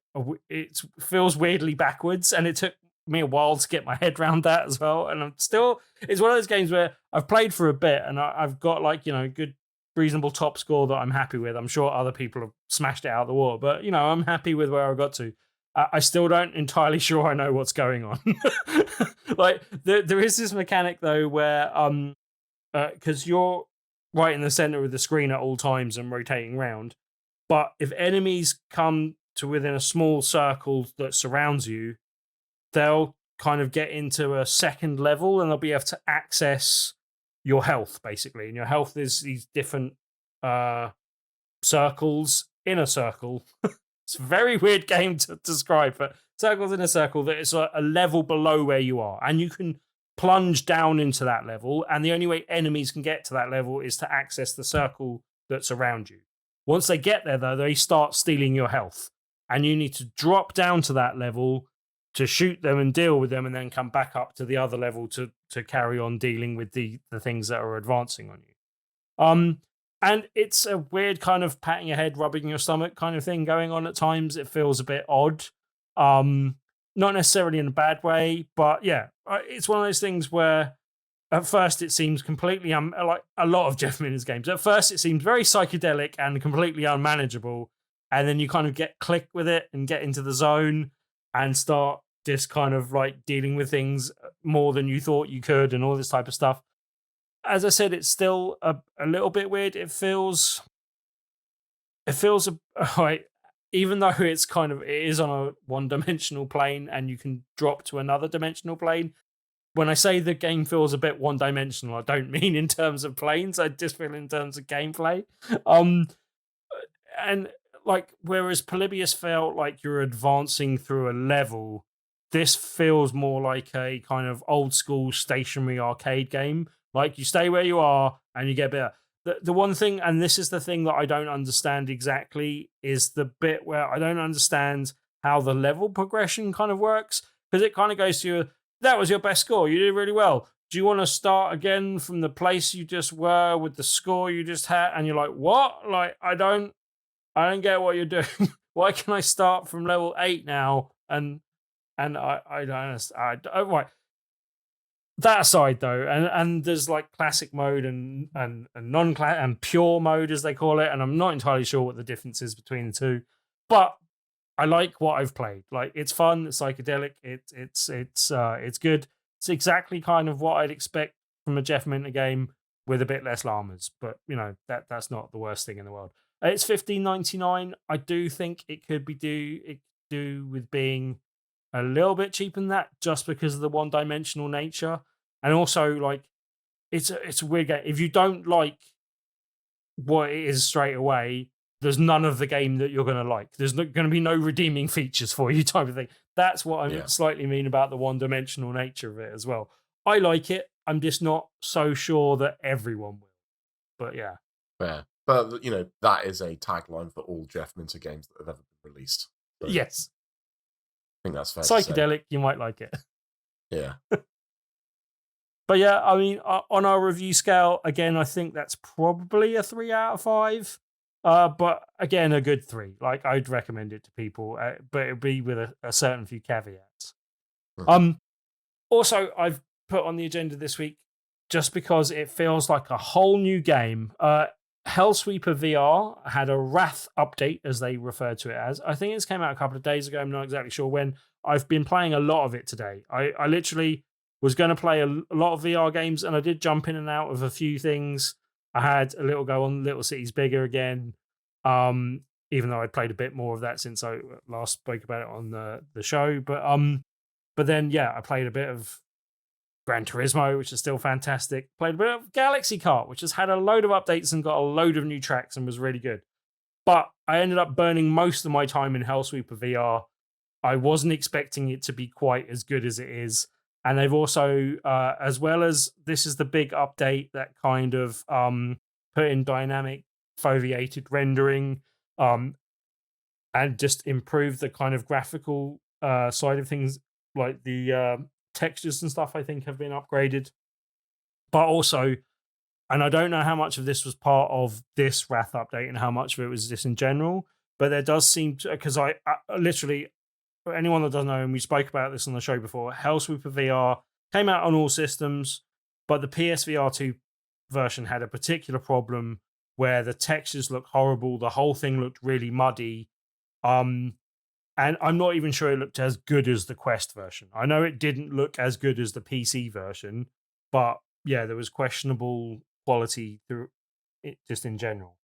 it feels weirdly backwards, and it took me a while to get my head around that as well. And I'm still, it's one of those games where I've played for a bit and I've got like, good, reasonable top score that I'm happy with. I'm sure other people have smashed it out of the water, but I'm happy with where I got to. I still don't entirely sure I know what's going on. Like there is this mechanic though where because you're right in the center of the screen at all times and rotating around, but if enemies come to within a small circle that surrounds you, they'll kind of get into a second level and they'll be able to access your health, basically. And your health is these different circles in a circle. It's a very weird game to describe, but circles in a circle that is a level below where you are. And you can plunge down into that level. And the only way enemies can get to that level is to access the circle that's around you. Once they get there, though, they start stealing your health. And you need to drop down to that level to shoot them and deal with them, and then come back up to the other level to carry on dealing with the things that are advancing on you. And it's a weird kind of patting your head, rubbing your stomach kind of thing going on at times. It feels a bit odd. Not necessarily in a bad way, but yeah, it's one of those things where at first it seems completely, like a lot of Jeff Minter's games, at first it seems very psychedelic and completely unmanageable. And then you kind of get click with it and get into the zone and start just kind of like dealing with things more than you thought you could and all this type of stuff. As I said, it's still a little bit weird. It feels like, even though it is on a one-dimensional plane and you can drop to another dimensional plane. When I say the game feels a bit one-dimensional, I don't mean in terms of planes. I just feel in terms of gameplay. And like, whereas Polybius felt like you're advancing through a level, this feels more like a kind of old school stationary arcade game. Like, you stay where you are and you get better. The one thing, and this is the thing that I don't understand exactly, is the bit where I don't understand how the level progression kind of works. Because it kind of goes to, that was your best score, you did really well. Do you want to start again from the place you just were with the score you just had? And you're like, what? Like, I don't get what you're doing. Why can I start from level 8 now? And I don't understand. Right. That aside, though, and there's like classic mode and non-classic and pure mode, as they call it, and I'm not entirely sure what the difference is between the two, but I like what I've played. Like, it's fun, it's psychedelic, it's good. It's exactly kind of what I'd expect from a Jeff Minter game with a bit less llamas, but that's not the worst thing in the world. It's $15.99. I do think it could do with being a little bit cheaper than that, just because of the one-dimensional nature, and also like it's a weird game. If you don't like what it is straight away, there's none of the game that you're going to like. There's going to be no redeeming features for you, type of thing. That's what I slightly mean about the one-dimensional nature of it as well. I like it. I'm just not so sure that everyone will. But yeah.
Fair. But, that is a tagline for all Jeff Minter games that have ever been released. So
yes.
I think that's fair.
Psychedelic, you might like it.
Yeah.
But yeah, I mean, on our review scale, again, I think that's probably a 3 out of 5. But again, a good 3. Like, I'd recommend it to people, but it'd be with a certain few caveats. Mm-hmm. Also, I've put on the agenda this week, just because it feels like a whole new game. Hellsweeper VR had a Wrath update, as they refer to it as. I think it's came out a couple of days ago. I'm not exactly sure when. I've been playing a lot of it today. I literally was going to play a lot of VR games, and I did jump in and out of a few things. I had a little go on Little Cities Bigger again, even though I'd played a bit more of that since I last spoke about it on the show. But then, yeah, I played a bit of Gran Turismo, which is still fantastic. Played a bit of Galaxy Kart, which has had a load of updates and got a load of new tracks and was really good. But I ended up burning most of my time in Hellsweeper VR. I wasn't expecting it to be quite as good as it is. And they've also, as well as this is the big update that kind of put in dynamic foveated rendering and just improved the kind of graphical side of things, like the textures and stuff, I think, have been upgraded. But also, and I don't know how much of this was part of this Wrath update and how much of it was just in general, but there does seem to, because I literally, for anyone that doesn't know, and we spoke about this on the show before, Hellsweeper VR came out on all systems, but the PS VR2 version had a particular problem where the textures looked horrible, the whole thing looked really muddy, and I'm not even sure it looked as good as the Quest version. I know it didn't look as good as the PC version, but yeah, there was questionable quality through it just in general.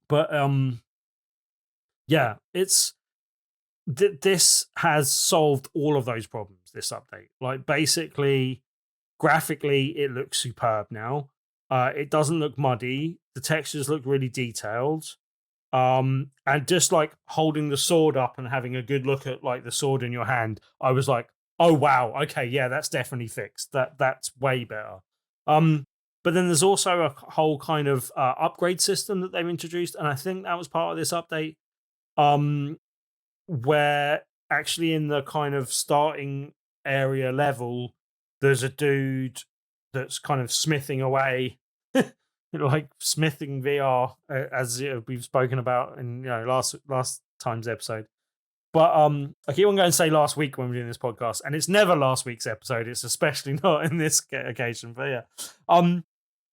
But yeah, it's this has solved all of those problems, this update. Like, basically, graphically, it looks superb now. It doesn't look muddy. The textures look really detailed. And just like holding the sword up and having a good look at like the sword in your hand, I was like, oh wow, okay, yeah, that's definitely fixed. That's way better. But then there's also a whole kind of upgrade system that they've introduced, and I think that was part of this update. Where actually in the kind of starting area level, there's a dude that's kind of smithing away, like smithing VR, as we've spoken about in last time's episode. But I keep on going to say last week when we're doing this podcast, and it's never last week's episode. It's especially not in this occasion. But yeah,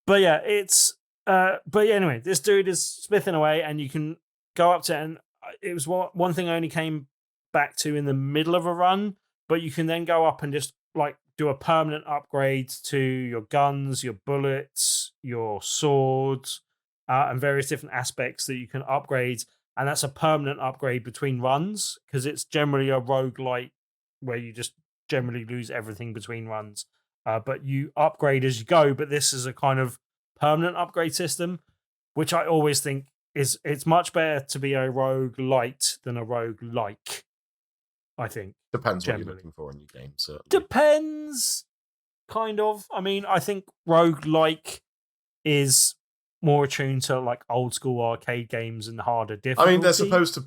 but yeah, anyway, this dude is smithing away, and you can go up to, and it was one thing I only came back to in the middle of a run, but you can then go up and just like do a permanent upgrade to your guns, your bullets, your swords, and various different aspects that you can upgrade. And that's a permanent upgrade between runs, because it's generally a roguelite where you just generally lose everything between runs. But you upgrade as you go, but this is a kind of permanent upgrade system, which I always think it's much better to be a roguelite than a roguelike, I think.
Depends what you're looking for in your game, certainly.
Depends, kind of. I mean, I think roguelike is more attuned to like old school arcade games and harder difficulty.
I mean, they're supposed to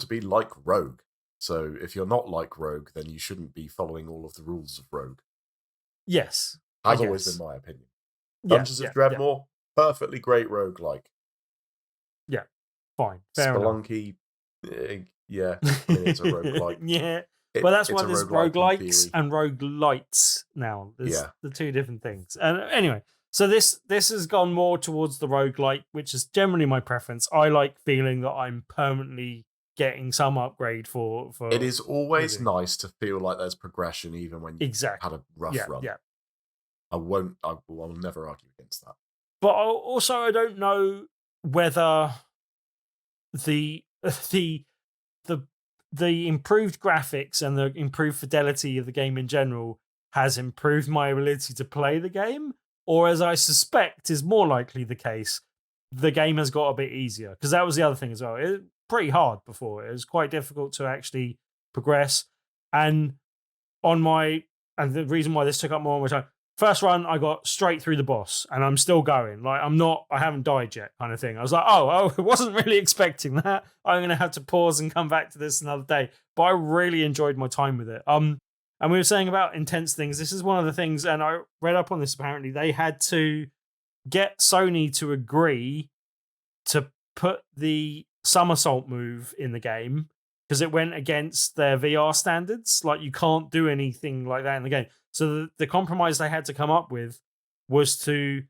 be like Rogue. So if you're not like Rogue, then you shouldn't be following all of the rules of Rogue.
Yes.
Has always been my opinion. Dungeons of Dreadmore, perfectly great roguelike.
Yeah, fine. Fair
Spelunky, yeah, I mean, it's a roguelike.
Yeah. Well, that's why there's roguelikes and roguelites now. There's the two different things. And anyway, so this has gone more towards the roguelike, which is generally my preference. I like feeling that I'm permanently getting some upgrade for.
It is always
living.
nice to feel like there's progression, even when you've
Exactly.
had a rough run.
Yeah.
I will never argue against that.
But also, I don't know whether the the the improved graphics and the improved fidelity of the game in general has improved my ability to play the game, or as I suspect is more likely the case, the game has got a bit easier. Because that was the other thing as well. It was pretty hard before. It was quite difficult to actually progress. And the reason why this took up more of my time, first run, I got straight through the boss and I'm still going. Like, I haven't died yet, kind of thing. I was like, I wasn't really expecting that. I'm going to have to pause and come back to this another day. But I really enjoyed my time with it. And we were saying about intense things. This is one of the things, and I read up on this apparently. They had to get Sony to agree to put the somersault move in the game because it went against their VR standards. Like, you can't do anything like that in the game. So the compromise they had to come up with was to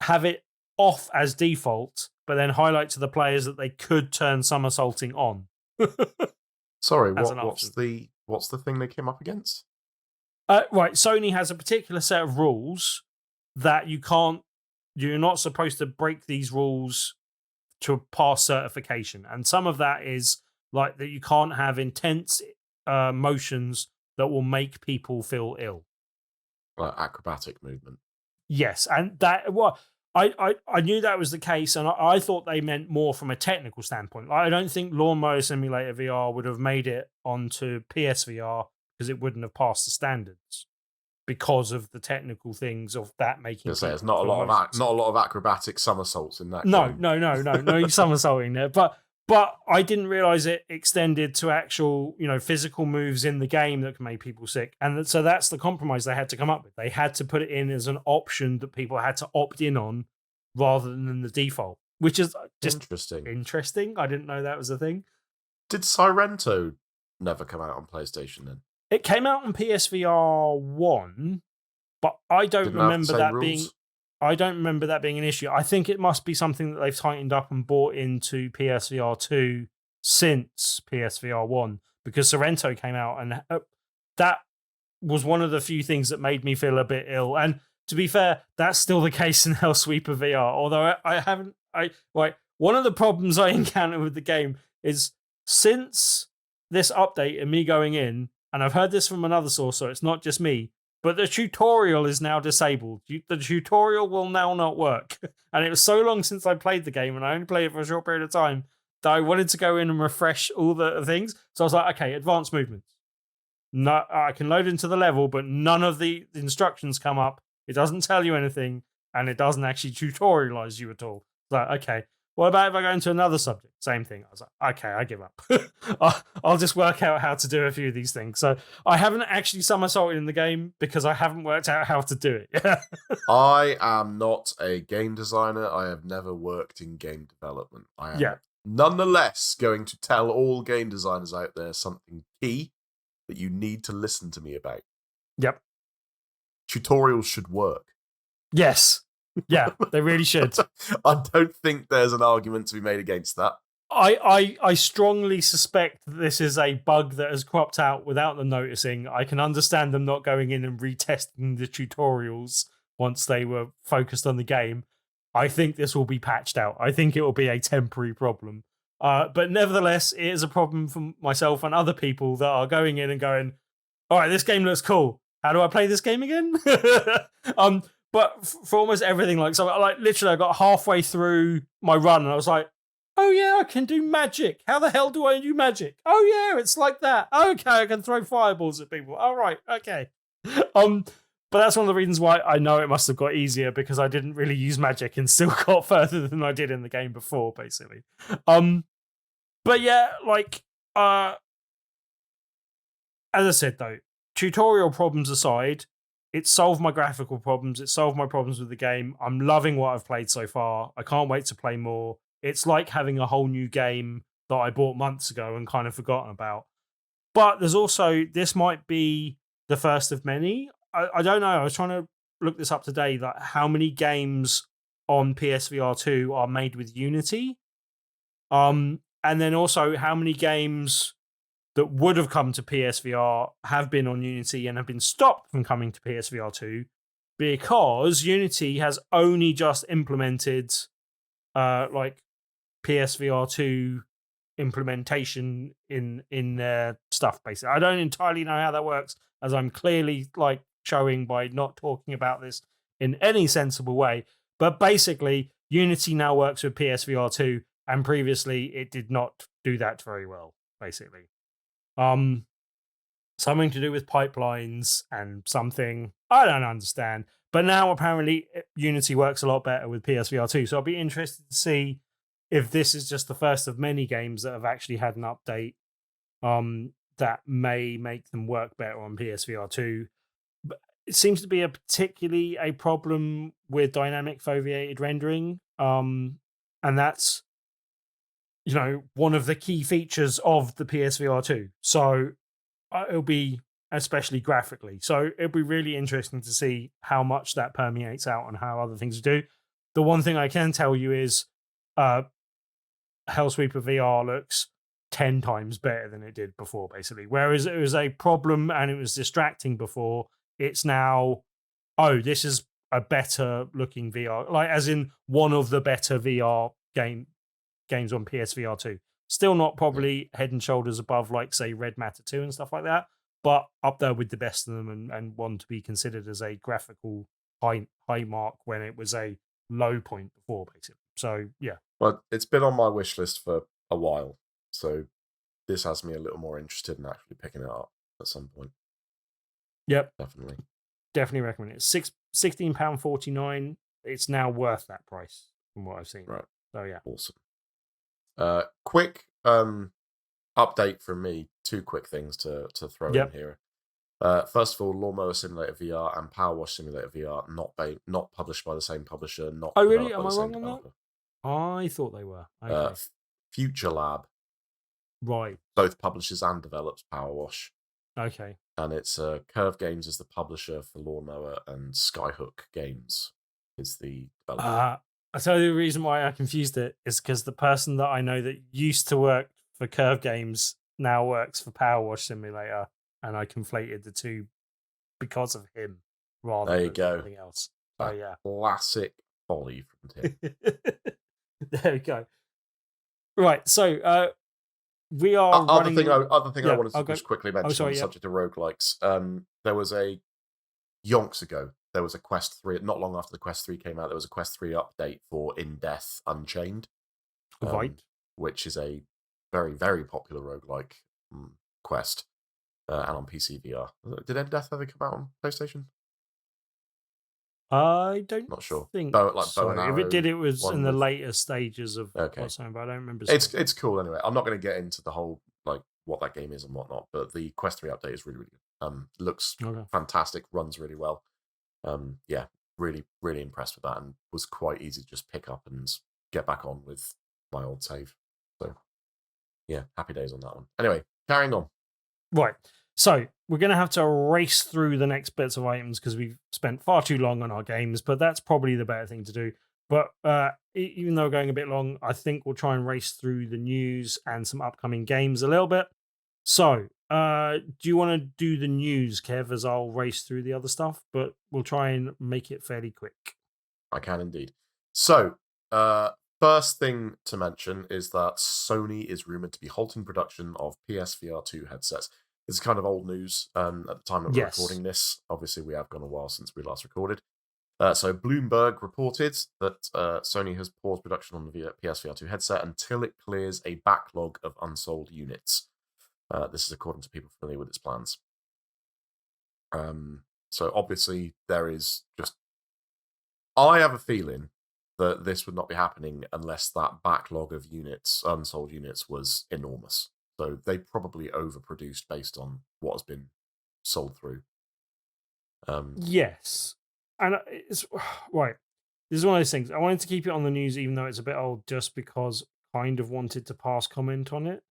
have it off as default, but then highlight to the players that they could turn somersaulting on.
Sorry, what's the thing they came up against?
Right, Sony has a particular set of rules that you're not supposed to break these rules to pass certification. And some of that is like that you can't have intense motions that will make people feel ill.
Like acrobatic movement.
Yes, and that I knew that was the case, and I thought they meant more from a technical standpoint. I don't think Lawn Mowing Simulator VR would have made it onto PSVR because it wouldn't have passed the standards because of the technical things of that making.
There's not a lot of acrobatic somersaults in that.
No,
game.
no somersaulting there, But I didn't realize it extended to actual, physical moves in the game that can make people sick. And so that's the compromise they had to come up with. They had to put it in as an option that people had to opt in on rather than the default, which is just interesting. I didn't know that was a thing.
Did Sirento never come out on PlayStation then?
It came out on PSVR 1, but I don't remember that being... I don't remember that being an issue. I think it must be something that they've tightened up and brought into PSVR 2 since PSVR 1, because Sorrento came out, and that was one of the few things that made me feel a bit ill. And to be fair, that's still the case in Hellsweeper VR. Although one of the problems I encounter with the game is since this update and me going in, and I've heard this from another source, so it's not just me, but the tutorial is now disabled. The tutorial will now not work. And it was so long since I played the game, and I only played it for a short period of time, that I wanted to go in and refresh all the things. So I was like, okay, advanced movements. No, I can load into the level, but none of the instructions come up. It doesn't tell you anything, and it doesn't actually tutorialize you at all. Like, okay, what about if I go into another subject? Same thing. I was like, okay, I give up. I'll just work out how to do a few of these things. So I haven't actually somersaulted in the game because I haven't worked out how to do it.
I am not a game designer. I have never worked in game development. I am nonetheless going to tell all game designers out there something key that you need to listen to me about.
Yep.
Tutorials should work.
Yes. Yeah, they really should.
I don't think there's an argument to be made against that.
I strongly suspect that this is a bug that has cropped out without them noticing. I can understand them not going in and retesting the tutorials once they were focused on the game. I think this will be patched out. I think it will be a temporary problem. But nevertheless, it is a problem for myself and other people that are going in and going, all right, this game looks cool. How do I play this game again? But for almost everything, literally I got halfway through my run and I was like, oh yeah, I can do magic. How the hell do I do magic? Oh yeah, it's like that. Okay, I can throw fireballs at people. All right, okay. But that's one of the reasons why I know it must have got easier, because I didn't really use magic and still got further than I did in the game before, basically. But yeah, as I said though, tutorial problems aside, it solved my graphical problems. It solved my problems with the game. I'm loving what I've played so far. I can't wait to play more. It's like having a whole new game that I bought months ago and kind of forgotten about. But there's also, this might be the first of many. I don't know. I was trying to look this up today, that how many games on PSVR 2 are made with Unity. and then also how many games that would have come to PSVR have been on Unity and have been stopped from coming to PSVR2 because Unity has only just implemented like PSVR2 implementation in their stuff. Basically, I don't entirely know how that works, as I'm clearly like showing by not talking about this in any sensible way. But basically, Unity now works with PSVR2, and previously it did not do that very well. Basically, something to do with pipelines and something I don't understand. But now apparently Unity works a lot better with PSVR2. So I'll be interested to see if this is just the first of many games that have actually had an update that may make them work better on PSVR2. But it seems to be particularly a problem with dynamic foveated rendering. And that's, one of the key features of the PSVR2. So it'll be especially graphically. So it'll be really interesting to see how much that permeates out and how other things do. The one thing I can tell you is Hellsweeper VR looks 10 times better than it did before, basically. Whereas it was a problem and it was distracting before, it's now, this is a better looking VR, like as in one of the better VR games on PSVR 2. Still not probably head and shoulders above, like, say, Red Matter 2 and stuff like that, but up there with the best of them and one to be considered as a graphical high mark when it was a low point before, basically. So, yeah.
Well, it's been on my wish list for a while, so this has me a little more interested in actually picking it up at some point.
Yep.
Definitely
recommend it. £16.49. It's now worth that price from what I've seen.
Right.
So, yeah.
Awesome. Quick update from me. 2 quick things to throw in here. First of all, Lawn Mowing Simulator VR and Power Wash Simulator VR not published by the same publisher. Not
oh, really? Am I wrong on that? I thought they were. Okay.
Future Lab.
Right.
Both publishes and develops Power Wash.
Okay.
And it's Curve Games is the publisher for Lawnmower, and Skyhook Games is the developer.
I tell you the reason why I confused it is because the person that I know that used to work for Curve Games now works for Power Wash Simulator, and I conflated the two because of him rather than something else. So, yeah.
Classic folly from Tim.
There we go. Right, so we are
other thing I wanted to just quickly mention on the subject of roguelikes. There was yonks ago. There was a Quest 3, not long after the Quest 3 came out, there was a Quest 3 update for In Death Unchained.
Right.
Which is a very, very popular roguelike quest. And on PC VR. Did In Death ever come out on PlayStation?
I don't
Not sure.
think
Bow and
Arrow, if it did, it was in the
with...
later stages of what's happening, but I don't remember.
It's cool anyway. I'm not going to get into the whole, like, what that game is and whatnot, but the Quest 3 update is really, really good. Looks fantastic, runs really well. Yeah, really, really impressed with that, and was quite easy to just pick up and get back on with my old save. So, yeah, happy days on that one. Anyway, carrying on.
Right. So we're going to have to race through the next bits of items because we've spent far too long on our games, but that's probably the better thing to do. But even though we're going a bit long, I think we'll try and race through the news and some upcoming games a little bit. So do you want to do the news, Kev, as I'll race through the other stuff? But we'll try and make it fairly quick.
I can indeed. So first thing to mention is that Sony is rumored to be halting production of PSVR2 headsets. It's kind of old news at the time that we're recording this. Obviously, we have gone a while since we last recorded. So Bloomberg reported that Sony has paused production on the PSVR2 headset until it clears a backlog of unsold units. This is according to people familiar with its plans. So obviously, there is just... I have a feeling that this would not be happening unless that backlog of units, unsold units, was enormous. So they probably overproduced based on what has been sold through.
Yes. And it's right. This is one of those things. I wanted to keep it on the news, even though it's a bit old, just because I kind of wanted to pass comment on it.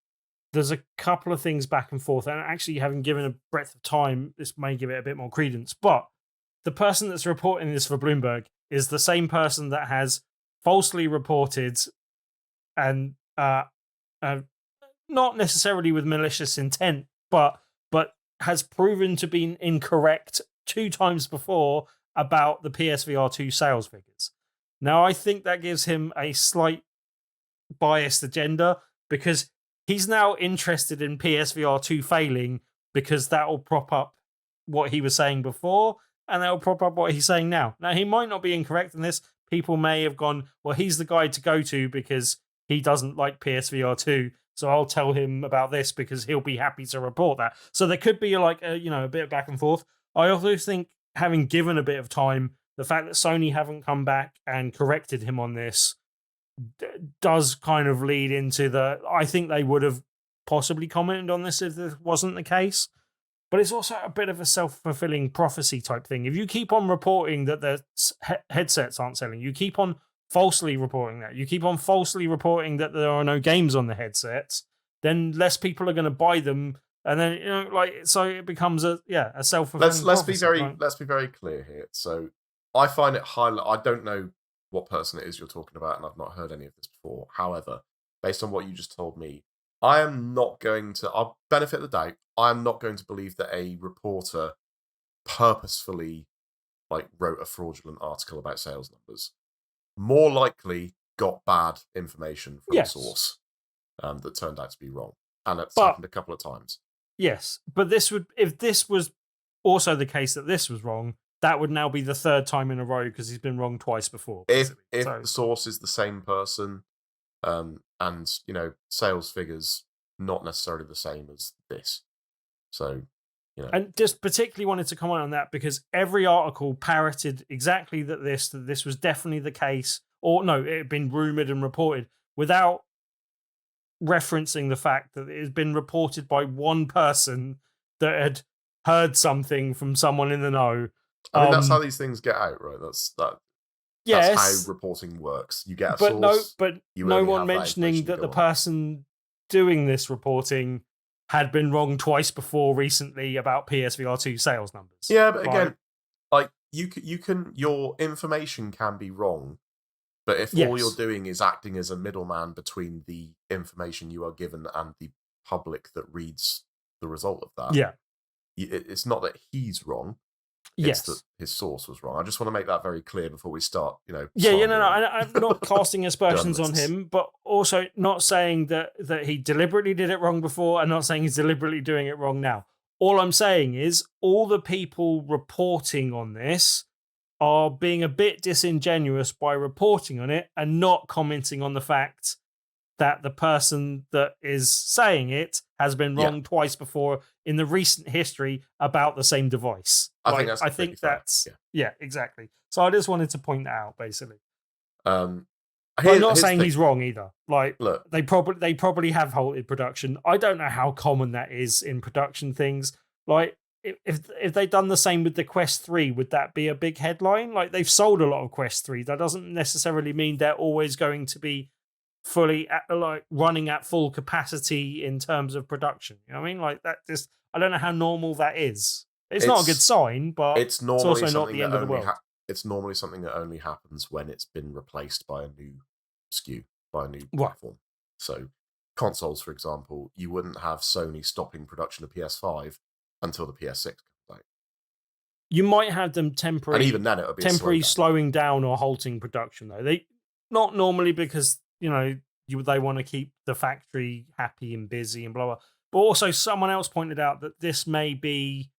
There's a couple of things back and forth, and actually, having given a breadth of time, this may give it a bit more credence. But the person that's reporting this for Bloomberg is the same person that has falsely reported and not necessarily with malicious intent, but has proven to be incorrect 2 times before about the PSVR2 sales figures. Now, I think that gives him a slight biased agenda because he's now interested in PSVR2 failing because that will prop up what he was saying before and that will prop up what he's saying now. Now, he might not be incorrect in this. People may have gone, well, he's the guy to go to because he doesn't like PSVR2. So I'll tell him about this because he'll be happy to report that. So there could be like a bit of back and forth. I also think having given a bit of time, the fact that Sony haven't come back and corrected him on this does kind of lead into I think they would have possibly commented on this if this wasn't the case. But it's also a bit of a self-fulfilling prophecy type thing. If you keep on reporting that the headsets aren't selling, you keep on falsely reporting that, you keep on falsely reporting that there are no games on the headsets, then less people are going to buy them. And then, so it becomes a self-fulfilling prophecy.
Let's be very clear here. So I find it I don't know what person it is you're talking about, and I've not heard any of this before. However, based on what you just told me, I am not going to, I'll benefit the doubt, I am not going to believe that a reporter purposefully wrote a fraudulent article about sales numbers. More likely got bad information from a source that turned out to be wrong. And it's happened a couple of times.
Yes, but if this was also the case that this was wrong, that would now be the 3rd time in a row because he's been wrong twice before.
If the source is the same person, and sales figures not necessarily the same as this, so
and just particularly wanted to comment on that because every article parroted exactly that this was definitely the case, or no, it had been rumored and reported without referencing the fact that it had been reported by one person that had heard something from someone in the know.
I mean, that's how these things get out, right? That's how reporting works. You get a source,
but no one mentioning that the person doing this reporting had been wrong twice before recently about PSVR2 sales numbers.
Yeah, but again, your information can be wrong, but if all you're doing is acting as a middleman between the information you are given and the public that reads the result of that, it's not that he's wrong. It's that his source was wrong. I just want to make that very clear before we start, no.
I'm not casting aspersions on him, but also not saying that he deliberately did it wrong before and not saying he's deliberately doing it wrong now. All I'm saying is all the people reporting on this are being a bit disingenuous by reporting on it and not commenting on the fact that the person that is saying it has been wrong twice before in the recent history about the same device.
I think that's
exactly. So I just wanted to point that out, basically.
I'm
not saying he's wrong either.
Look,
they probably have halted production. I don't know how common that is in production things. If they'd done the same with the Quest 3, would that be a big headline? They've sold a lot of Quest 3. That doesn't necessarily mean they're always going to be fully running at full capacity in terms of production. You know what I mean? I don't know how normal that is. It's not a good sign, but it's also not the end of the world.
It's normally something that only happens when it's been replaced by a new SKU, by a new platform. So consoles, for example, you wouldn't have Sony stopping production of PS5 until the PS6 comes out.
You might have them temporarily,
and even then it would be
slowing down or halting production, though. They not normally because they want to keep the factory happy and busy and blah blah. But also, someone else pointed out that this may be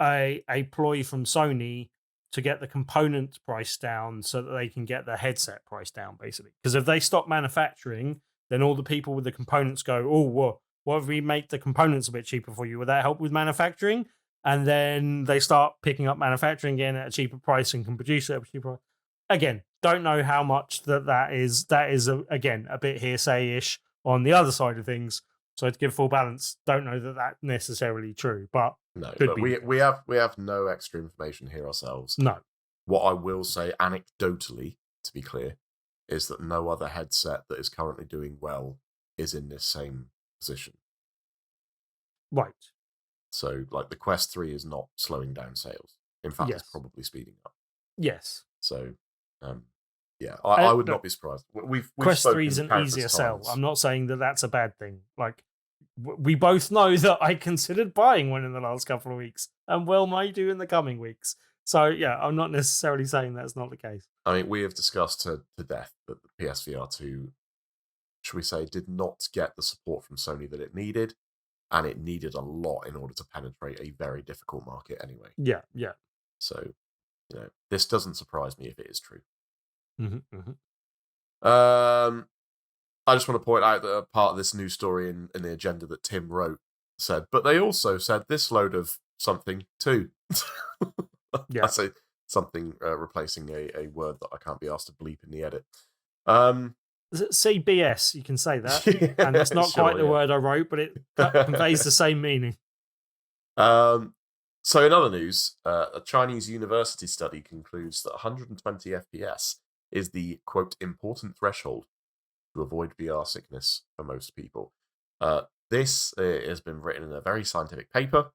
a ploy from Sony to get the component price down so that they can get the headset price down, basically. Because if they stop manufacturing, then all the people with the components go, oh, what if we make the components a bit cheaper for you? Would that help with manufacturing? And then they start picking up manufacturing again at a cheaper price and can produce it at a cheaper price. Again, don't know how much that is. That is, again, a bit hearsay-ish on the other side of things. So to give full balance, don't know that that's necessarily true, but
no. But we have no extra information here ourselves.
No.
What I will say, anecdotally, to be clear, is that no other headset that is currently doing well is in this same position.
Right.
So, the Quest 3 is not slowing down sales. In fact, it's probably speeding up.
Yes.
So, Yeah, I would
look,
not be surprised. We've
Quest 3 is
spoken
an easier
countless
sell.
times.
I'm not saying that that's a bad thing. Like, we both know that I considered buying one in the last couple of weeks, and may do in the coming weeks. So, yeah, I'm not necessarily saying that's not the case.
I mean, we have discussed to death that the PS VR2, should we say, did not get the support from Sony that it needed, and it needed a lot in order to penetrate a very difficult market anyway.
Yeah.
So, this doesn't surprise me if it is true.
Mm-hmm.
I just want to point out that a part of this news story in the agenda that Tim wrote said, but they also said this load of something too.
Yeah.
I say something replacing a word that I can't be asked to bleep in the edit.
Say BS, you can say that. And that's not quite the word I wrote, but it conveys the same meaning.
So in other news, a Chinese university study concludes that 120 FPS is the, quote, important threshold to avoid VR sickness for most people. This has been written in a very scientific paper.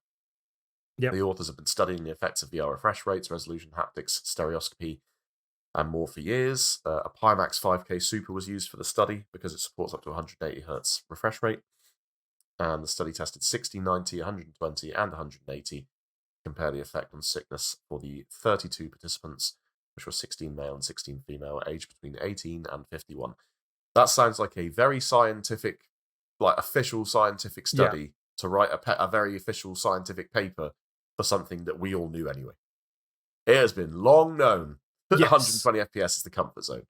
Yep.
The authors have been studying the effects of VR refresh rates, resolution, haptics, stereoscopy, and more for years. A Pimax 5K Super was used for the study because it supports up to 180 Hz refresh rate. And the study tested 60, 90, 120, and 180. Compare the effect on sickness for the 32 participants, which were 16 male and 16 female, aged between 18 and 51. That sounds like a very scientific, like official scientific study to write a very official scientific paper for something that we all knew anyway. It has been long known that 120 FPS is the comfort zone.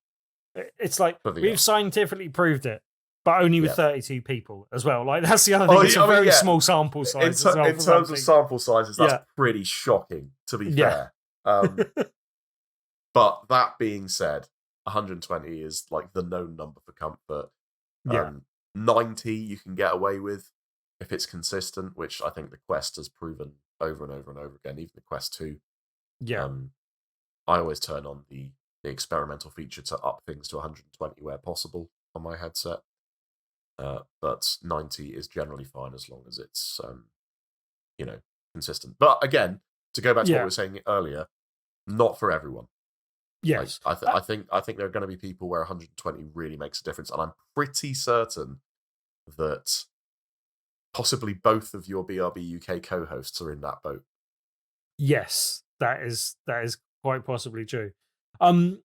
It's like we've scientifically proved it, but only with 32 people as well. Like that's the other thing. It's a very small sample size. In terms
of sample sizes, that's pretty shocking, to be fair. But that being said, 120 is like the known number for comfort. 90 you can get away with if it's consistent, which I think the Quest has proven over and over and over again, even the Quest 2. I always turn on the experimental feature to up things to 120 where possible on my headset. But 90 is generally fine as long as it's consistent. But again, to go back to what we were saying earlier, not for everyone.
Yes,
I think there are going to be people where 120 really makes a difference, and I'm pretty certain that possibly both of your BRB UK co-hosts are in that boat. Yes,
that is quite possibly true. The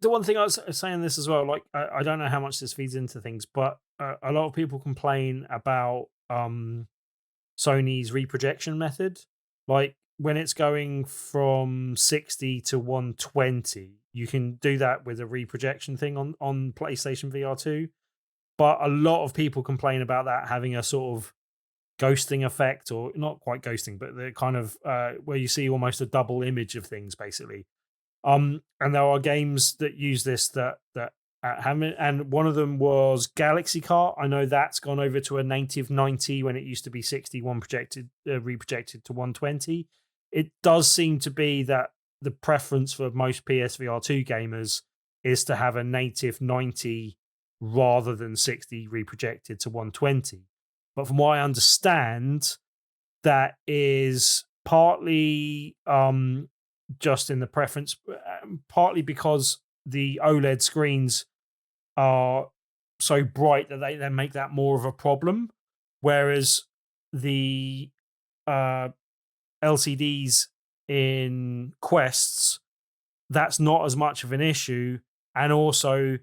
one thing I was saying this as well, like I don't know how much this feeds into things, but a lot of people complain about Sony's reprojection method. Like when it's going from 60 to 120, you can do that with a reprojection thing on PlayStation VR2. But a lot of people complain about that having a sort of ghosting effect, or not quite ghosting, but the kind of where you see almost a double image of things, basically. And there are games that use this that haven't, and one of them was Galaxy Kart. I know that's gone over to a native 90 when it used to be 61 reprojected to 120. It does seem to be that the preference for most PSVR2 gamers is to have a native 90 rather than 60 reprojected to 120. But from what I understand, that is partly just in the preference, partly because the OLED screens are so bright that they then make that more of a problem, whereas the LCDs in Quests, that's not as much of an issue, and also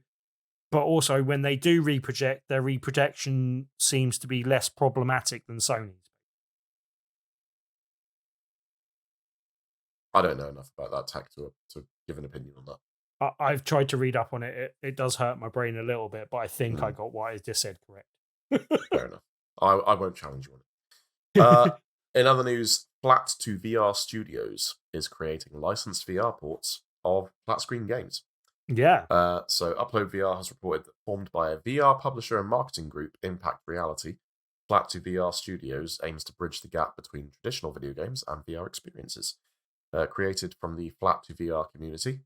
when they do reproject, their reprojection seems to be less problematic than Sony's.
I don't know enough about that tech to give an opinion on that.
I've tried to read up on it. It does hurt my brain a little bit, but I think I got what I just said correct.
Fair enough. I won't challenge you on it. In other news, Flat2VR Studios is creating licensed VR ports of flat screen games.
Yeah.
So Upload VR has reported that formed by a VR publisher and marketing group, Impact Reality, Flat2VR Studios aims to bridge the gap between traditional video games and VR experiences. Created from the Flat2VR community,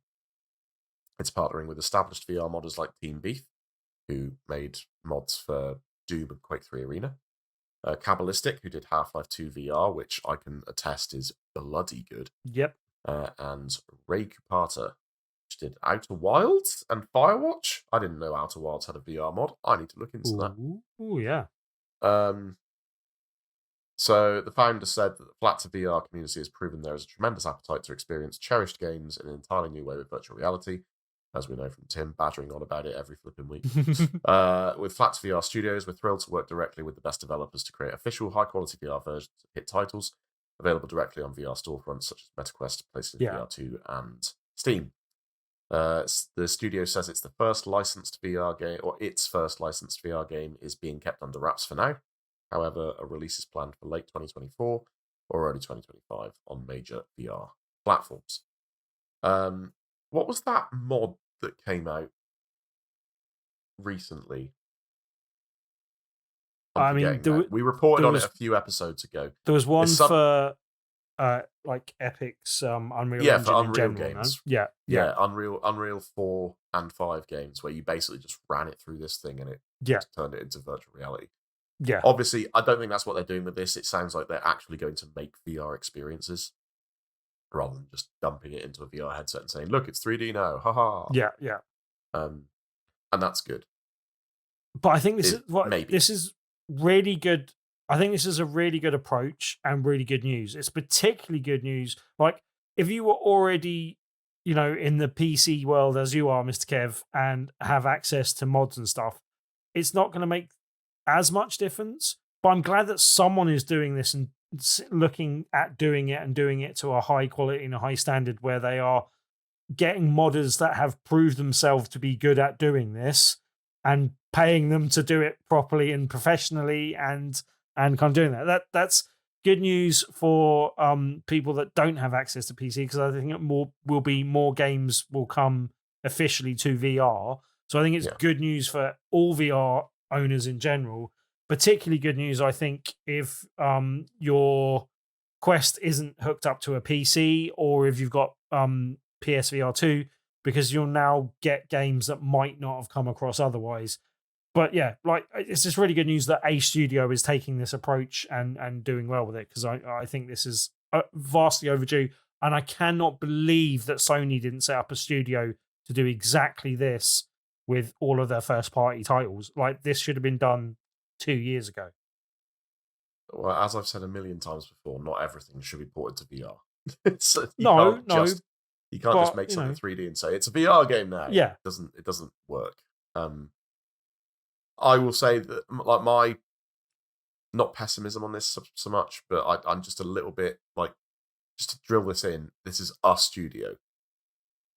it's partnering with established VR modders like Team Beef, who made mods for Doom and Quake 3 Arena, Kabbalistic, who did Half-Life 2 VR, which I can attest is bloody good.
Yep.
And Ray Kupata, which did Outer Wilds and Firewatch. I didn't know Outer Wilds had a VR mod. I need to look into that.
Ooh, yeah.
So the founder said that the flat to VR community has proven there is a tremendous appetite to experience cherished games in an entirely new way with virtual reality, as we know from Tim badgering on about it every flipping week. With Flat to VR Studios, we're thrilled to work directly with the best developers to create official, high-quality VR versions of hit titles available directly on VR storefronts such as MetaQuest, PlayStation VR2, and Steam. The studio says it's the first licensed VR game, or its first licensed VR game is being kept under wraps for now. However, a release is planned for late 2024 or early 2025 on major VR platforms. What was that mod that came out recently?
I mean,
we reported on it a few episodes ago.
There was one for like Epic's Unreal Engine
for Unreal
in general,
games.
No? Yeah.
Unreal 4 and 5 games where you basically just ran it through this thing and it just turned it into virtual reality.
Yeah.
Obviously, I don't think that's what they're doing with this. It sounds like they're actually going to make VR experiences rather than just dumping it into a VR headset and saying, "Look, it's 3D now." Haha.
Yeah.
And that's good.
But I think this is really good. I think this is a really good approach and really good news. It's particularly good news. Like, if you were already, in the PC world as you are, Mr. Kev, and have access to mods and stuff, it's not going to make as much difference. But I'm glad that someone is doing this and looking at doing it and doing it to a high quality and a high standard where they are getting modders that have proved themselves to be good at doing this and paying them to do it properly and professionally and kind of doing that. That's good news for people that don't have access to PC, because I think more games will come officially to VR. So I think it's good news for all VR owners in general. Particularly good news, I think, if your Quest isn't hooked up to a PC or if you've got PS VR2, because you'll now get games that might not have come across otherwise. But yeah, like, it's just really good news that a studio is taking this approach and doing well with it, because I think this is vastly overdue. And I cannot believe that Sony didn't set up a studio to do exactly this with all of their first party titles. Like, this should have been done 2 years ago.
Well, as I've said a million times before, not everything should be ported to VR. You can't just make something 3D and say it's a VR game now.
Yeah,
it doesn't work. I will say that, like, my not pessimism on this so much, but I'm just a little bit like, just to drill this in. This is a studio.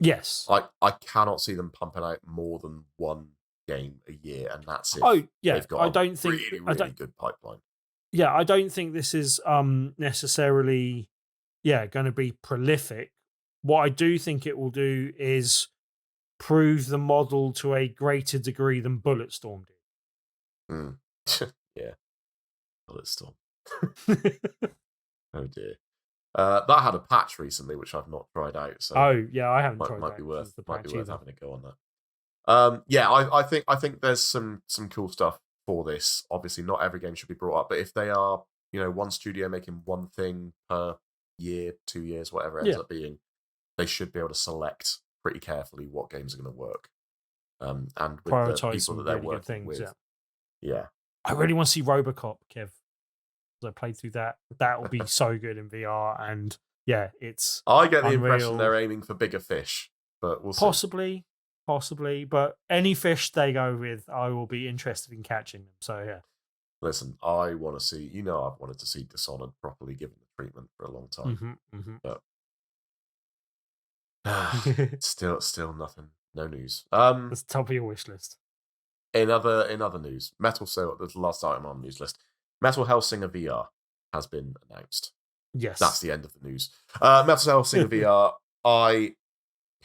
Yes,
I cannot see them pumping out more than one game a year, and that's it.
They've got really
good pipeline.
Yeah, I don't think this is necessarily going to be prolific. What I do think it will do is prove the model to a greater degree than Bulletstorm did.
Yeah, Bulletstorm. Oh dear. That had a patch recently, which I've not tried out. So
I haven't tried that.
Might be worth having a go on that. I think there's some cool stuff for this. Obviously, not every game should be brought up, but if they are, one studio making one thing per year, 2 years, whatever it ends up being, they should be able to select pretty carefully what games are going to work. And with
prioritize
the people that they're working
things,
with. Yeah.
I really want to see Robocop, Kev. I played through that. That will be so good in VR, and it's.
I get the impression they're aiming for bigger fish, but we'll see.
Possibly, but any fish they go with, I will be interested in catching them. So yeah.
Listen, I want to see. I've wanted to see Dishonored properly given the treatment for a long time, but still nothing. No news.
That's the top of your wish list.
In other news, the last item on the news list. Metal Hellsinger VR has been announced.
Yes.
That's the end of the news. Metal Hellsinger VR, I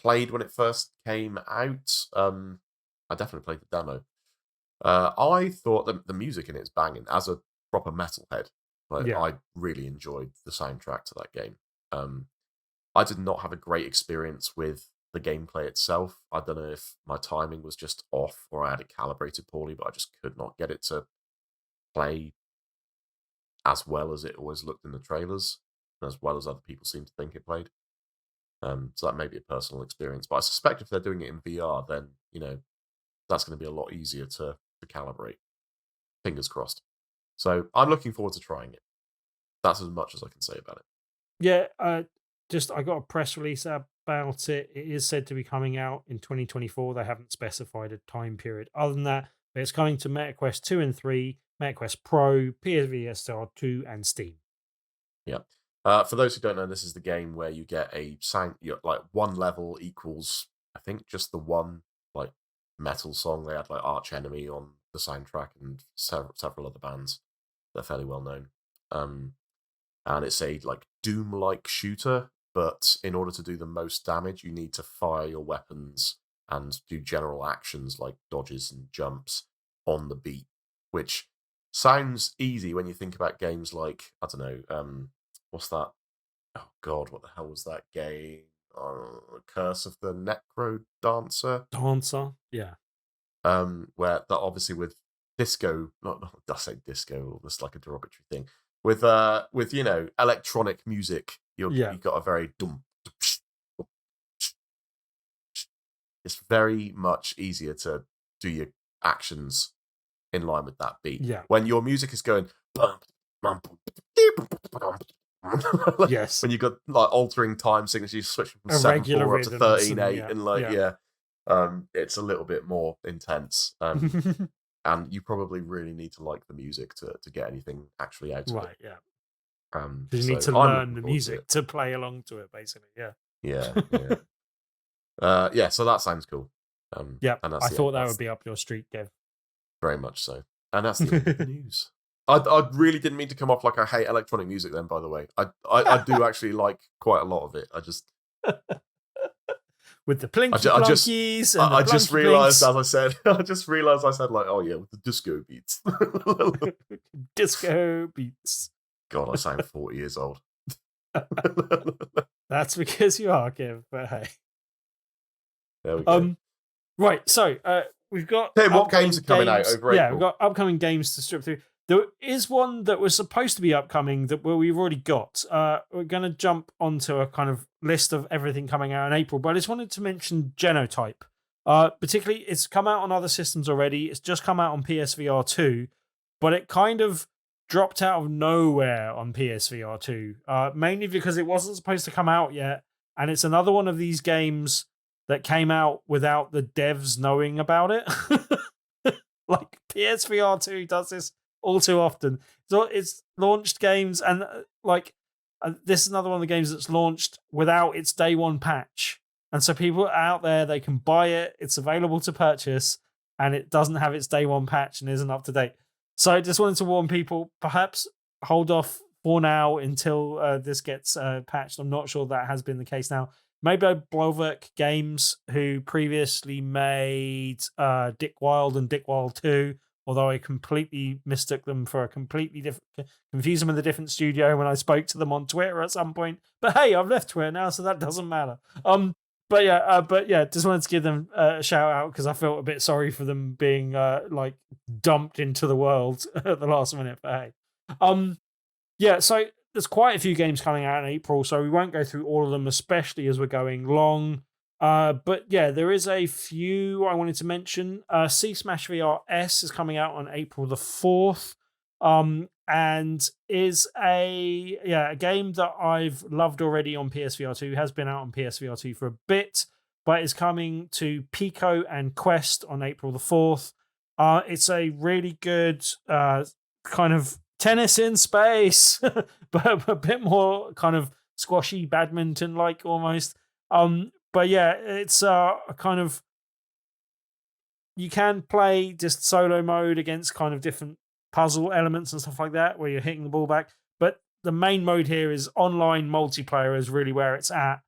played when it first came out. I definitely played the demo. I thought the music in it is banging. As a proper metalhead, I really enjoyed the soundtrack to that game. I did not have a great experience with the gameplay itself. I don't know if my timing was just off or I had it calibrated poorly, but I just could not get it to play as well as it always looked in the trailers, as well as other people seem to think it played. So that may be a personal experience, but I suspect if they're doing it in VR, then that's going to be a lot easier to calibrate. Fingers crossed. So I'm looking forward to trying it. That's as much as I can say about it.
Yeah, I got a press release about it. It is said to be coming out in 2024. They haven't specified a time period. Other than that, it's coming to MetaQuest 2 and 3, MetaQuest Pro, PS VR2, and Steam.
Yeah. For those who don't know, this is the game where you get a sound, like one level equals, I think, just the one like metal song. They had like Arch Enemy on the soundtrack and several other bands that are fairly well known. And it's a like Doom-like shooter, but in order to do the most damage, you need to fire your weapons and do general actions like dodges and jumps on the beat, which sounds easy when you think about games like, I don't know, what's that? Oh God, what the hell was that game? Curse of the Necro Dancer.
Yeah.
Where that obviously with disco, not I say disco, that's like a derogatory thing. With electronic music, you've got a very dum. It's very much easier to do your actions in line with that beat.
Yeah.
When your music is going
yes.
When you've got like altering time signatures, you switch from 7/4 up to 13/8 and it's a little bit more intense. And you probably really need to like the music to get anything actually out of it.
Right, yeah.
You
need to learn the music to play along to it, basically. Yeah.
Yeah. So that sounds cool.
Yeah, I thought that would be up your street, Kev.
Very much so. And that's the end of the news. I really didn't mean to come off like I hate electronic music then, by the way. I do actually like quite a lot of it. I just...
With the plunkies and
I just realised, as I said, like, oh yeah, with the disco beats.
Disco beats.
God, I sound 40 years old.
That's because you are, Kev, but hey.
There we go.
Right, so we've got...
Hey, what games are coming out over April?
Yeah, we've got upcoming games to strip through. There is one that was supposed to be upcoming that we've already got. We're going to jump onto a kind of list of everything coming out in April, but I just wanted to mention Genotype. Particularly, it's come out on other systems already. It's just come out on PSVR2, but it kind of dropped out of nowhere on PSVR2, mainly because it wasn't supposed to come out yet, and it's another one of these games that came out without the devs knowing about it. Like, PSVR2 does this all too often. So it's launched games, and this is another one of the games that's launched without its day one patch. And so people out there, they can buy it, it's available to purchase, and it doesn't have its day one patch and isn't up to date. So I just wanted to warn people, perhaps hold off for now until this gets patched. I'm not sure that has been the case now. Maybe Bloverk Games, who previously made Dick Wild and Dick Wild 2, although I completely mistook them for a completely different, confused them with a different studio when I spoke to them on Twitter at some point. But hey, I've left Twitter now, so that doesn't matter. But yeah, just wanted to give them a shout out because I felt a bit sorry for them being dumped into the world at the last minute. But hey, yeah, so there's quite a few games coming out in April, so we won't go through all of them, especially as we're going long. But yeah, there is a few I wanted to mention. C Smash VR S is coming out on April the 4th. And is a game that I've loved already on PSVR2, has been out on PSVR2 for a bit, but is coming to Pico and Quest on April the 4th. It's a really good kind of tennis in space, but a bit more kind of squashy badminton-like almost. But yeah, it's a kind of... You can play just solo mode against kind of different puzzle elements and stuff like that, where you're hitting the ball back. But the main mode here is online multiplayer is really where it's at.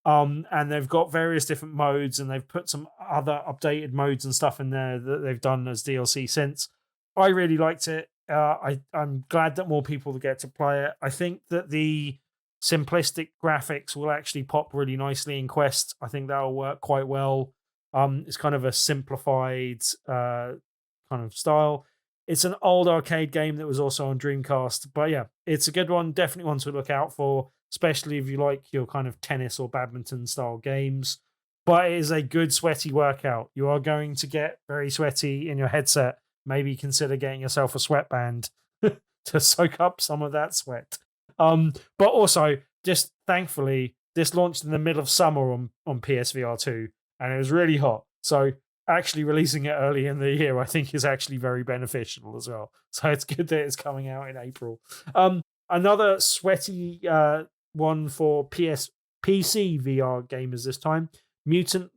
And they've got various different modes, and they've put some other updated modes and stuff in there that they've done as DLC since. I really liked it. I'm glad that more people get to play it. I think that the simplistic graphics will actually pop really nicely in Quest. I think that'll work quite well. It's kind of a simplified kind of style. It's an old arcade game that was also on Dreamcast, but yeah, it's a good one. Definitely one to look out for. especially if you like your kind of tennis or badminton style games. But it is a good sweaty workout. You are going to get very sweaty in your headset. Maybe consider getting yourself a sweatband to soak up some of that sweat. But also, just thankfully, this launched in the middle of summer on PSVR2, and it was really hot. So actually releasing it early in the year, I think, is actually very beneficial as well. So it's good that it's coming out in April. Another sweaty one for PC VR gamers this time. Mutant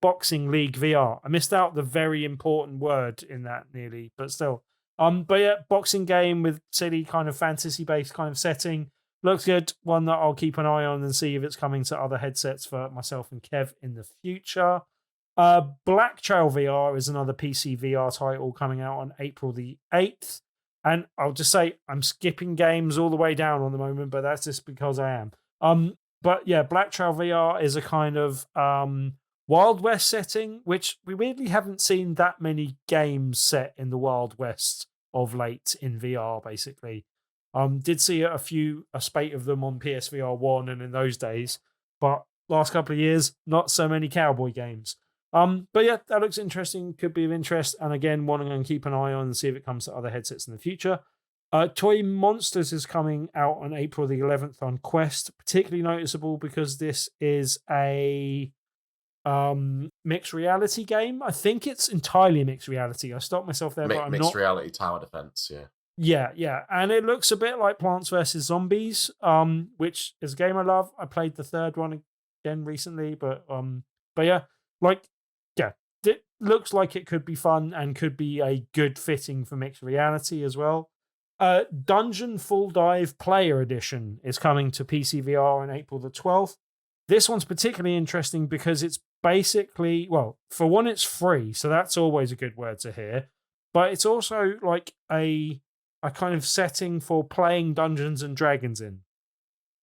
Boxing League VR. I missed out the very important word in that nearly, but still. But yeah, boxing game with silly kind of fantasy-based kind of setting. Looks good. One that I'll keep an eye on and see if it's coming to other headsets for myself and Kev in the future. Black Trail VR is another PC VR title coming out on April the 8th. And I'll just say I'm skipping games all the way down on the moment, but that's just because I am. But yeah, Black Trail VR is a kind of Wild West setting, which we weirdly haven't seen that many games set in the Wild West of late in VR, basically. Did see a spate of them on PSVR 1 and in those days, but last couple of years, not so many cowboy games. But yeah, that looks interesting, could be of interest, and again, one I'm going to keep an eye on and see if it comes to other headsets in the future. Toy Monsters is coming out on April the 11th on Quest, particularly noticeable because this is a mixed reality game. I think it's entirely mixed reality. I stopped myself there, but I'm
mixed
not.
reality tower defense, yeah.
Yeah, and it looks a bit like Plants vs Zombies, which is a game I love. I played the third one again recently, but yeah, it looks like it could be fun and could be a good fitting for mixed reality as well. Dungeon Full Dive Player Edition is coming to PC VR on April the 12th. This one's particularly interesting because it's basically, well, for one, it's free, so that's always a good word to hear. But it's also like a kind of setting for playing Dungeons and Dragons in.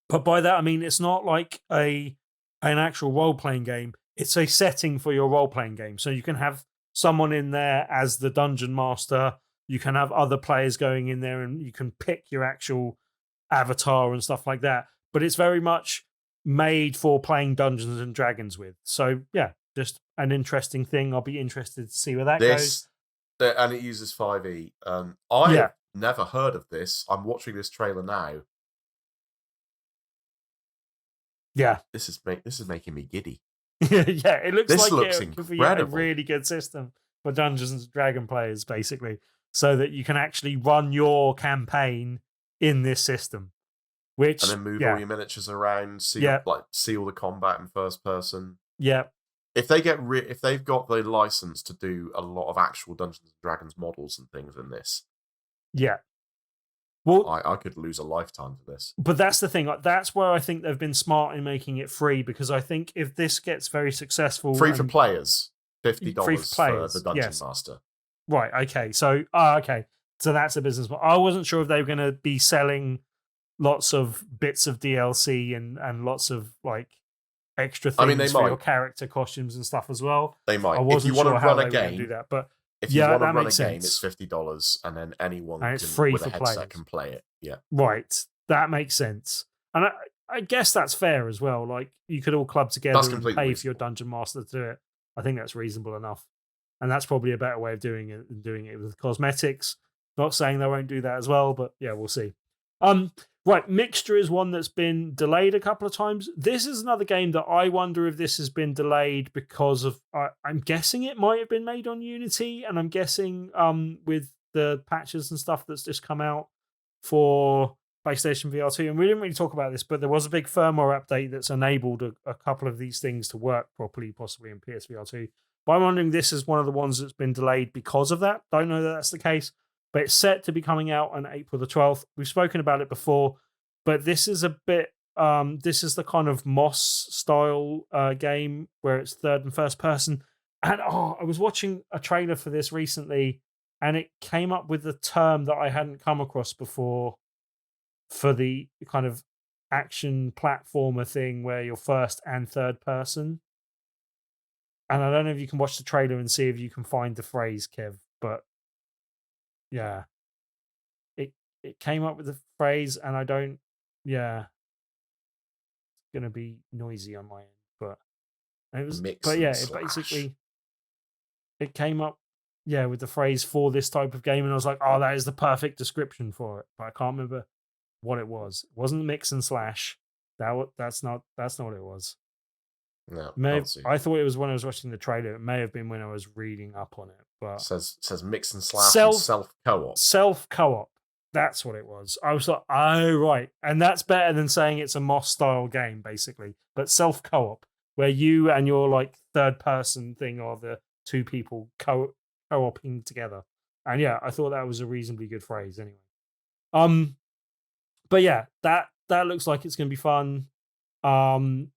But by that, I mean it's not like an actual role-playing game. It's a setting for your role-playing game. So you can have someone in there as the dungeon master. You can have other players going in there and you can pick your actual avatar and stuff like that. But it's very much made for playing Dungeons and Dragons with. So yeah, just an interesting thing. I'll be interested to see where that goes.
And it uses 5e. I've never heard of this. I'm watching this trailer now.
Yeah.
This is making me giddy.
Yeah, it looks like
looks
it could be a really good system for Dungeons and Dragon players, basically, so that you can actually run your campaign in this system. And
then move all your miniatures around, see all the combat in first person.
Yeah.
If they've got the license to do a lot of actual Dungeons and Dragons models and things in this,
yeah. Well,
I could lose a lifetime to this.
But that's the thing. That's where I think they've been smart in making it free, because I think if this gets very successful,
free for players, $50
free for players,
for the Dungeon Master.
Right. Okay. So that's a business model. I wasn't sure if they were going to be selling lots of bits of DLC and lots of like extra things for your character costumes and stuff as well.
They might.
I wasn't sure how they were going to do that, but
if you want to run a game, it's $50, and then anyone
and it's free with a headset
can play it. Yeah,
right. That makes sense, and I guess that's fair as well. Like you could all club together and pay for your dungeon master to do it. I think that's reasonable enough, and that's probably a better way of doing it than doing it with cosmetics. Not saying they won't do that as well, but yeah, we'll see. Right, Mixture is one that's been delayed a couple of times. This is another game that I wonder if this has been delayed because of. I'm guessing it might have been made on Unity, and I'm guessing with the patches and stuff that's just come out for PlayStation VR2. And we didn't really talk about this, but there was a big firmware update that's enabled a couple of these things to work properly, possibly in PSVR2. But I'm wondering this is one of the ones that's been delayed because of that. Don't know that that's the case. But it's set to be coming out on April the 12th. We've spoken about it before, but this is a bit, this is the kind of Moss style game where it's third and first person. And I was watching a trailer for this recently, and it came up with a term that I hadn't come across before for the kind of action platformer thing where you're first and third person. And I don't know if you can watch the trailer and see if you can find the phrase, Kev, but yeah, it came up with the phrase, and I don't Yeah, it's gonna be noisy on my end, but it was.
Mix
But
and
yeah, it
slash.
basically it came up, yeah, with the phrase for this type of game, and I was like, oh, that is the perfect description for it. But I can't remember what it was. It wasn't mix and slash. That's not what it was.
No,
May
can't see.
I thought it was when I was watching the trailer. It may have been when I was reading up on it, but
Says mix and slash and self co-op.
self co-op. That's what it was. I was like, oh right, and that's better than saying it's a Moss style game, basically. But self co-op, where you and your like third person thing are the two people co-oping together. And yeah, I thought that was a reasonably good phrase. Anyway, um, but yeah, that looks like it's going to be fun. Um,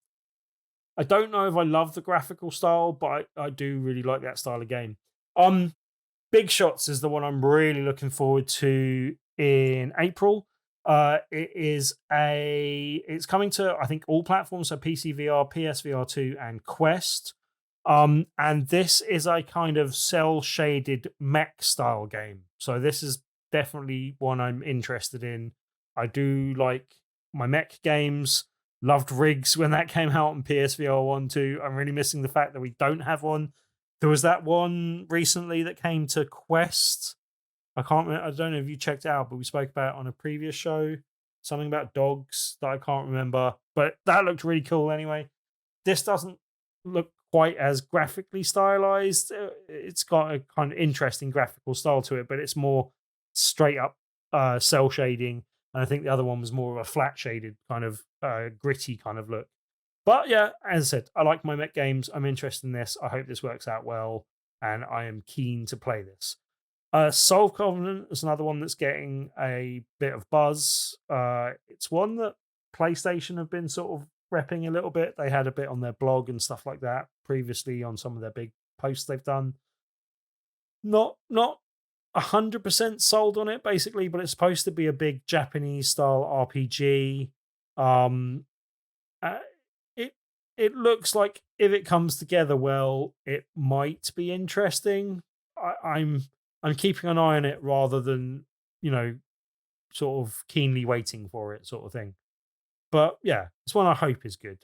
I don't know if I love the graphical style, but I do really like that style of game. Big Shots is the one I'm really looking forward to in April. It's coming to, I think, all platforms, so PC VR, PS VR2, and Quest. And this is a kind of cell shaded mech style game. So this is definitely one I'm interested in. I do like my mech games. Loved Rigs when that came out on PSVR 1 2. I'm really missing the fact that we don't have one. There was that one recently that came to Quest. I can't remember, I don't know if you checked it out, but we spoke about it on a previous show. Something about dogs that I can't remember. But that looked really cool anyway. This doesn't look quite as graphically stylized. It's got a kind of interesting graphical style to it, but it's more straight up cell shading. And I think the other one was more of a flat shaded kind of gritty kind of look. But yeah, as I said, I like my mech games. I'm interested in this. I hope this works out well, and I am keen to play this. Soul Covenant is another one that's getting a bit of buzz. It's one that PlayStation have been sort of repping a little bit. They had a bit on their blog and stuff like that previously on some of their big posts they've done. Not 100% sold on it basically, but it's supposed to be a big Japanese style RPG. Um, it it looks like if it comes together well, it might be interesting. I'm keeping an eye on it rather than, sort of keenly waiting for it, sort of thing. But yeah, it's one I hope is good.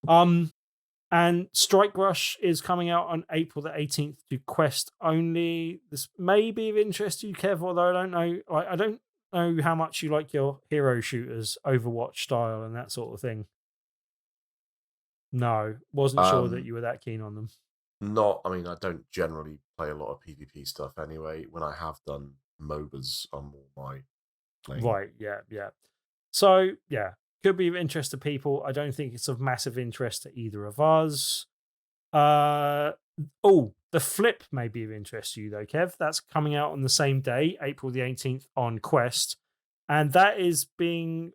Um, and Strike Rush is coming out on April the 18th to Quest only. This may be of interest to you, Kev, although I don't know. I don't know how much you like your hero shooters, Overwatch style, and that sort of thing. No, wasn't sure that you were that keen on them.
I mean, I don't generally play a lot of PvP stuff anyway. When I have done MOBAs on more my playing.
Right, yeah. So, yeah, could be of interest to people. I don't think it's of massive interest to either of us. The Flip may be of interest to you, though, Kev. That's coming out on the same day, April the 18th, on Quest. And that is being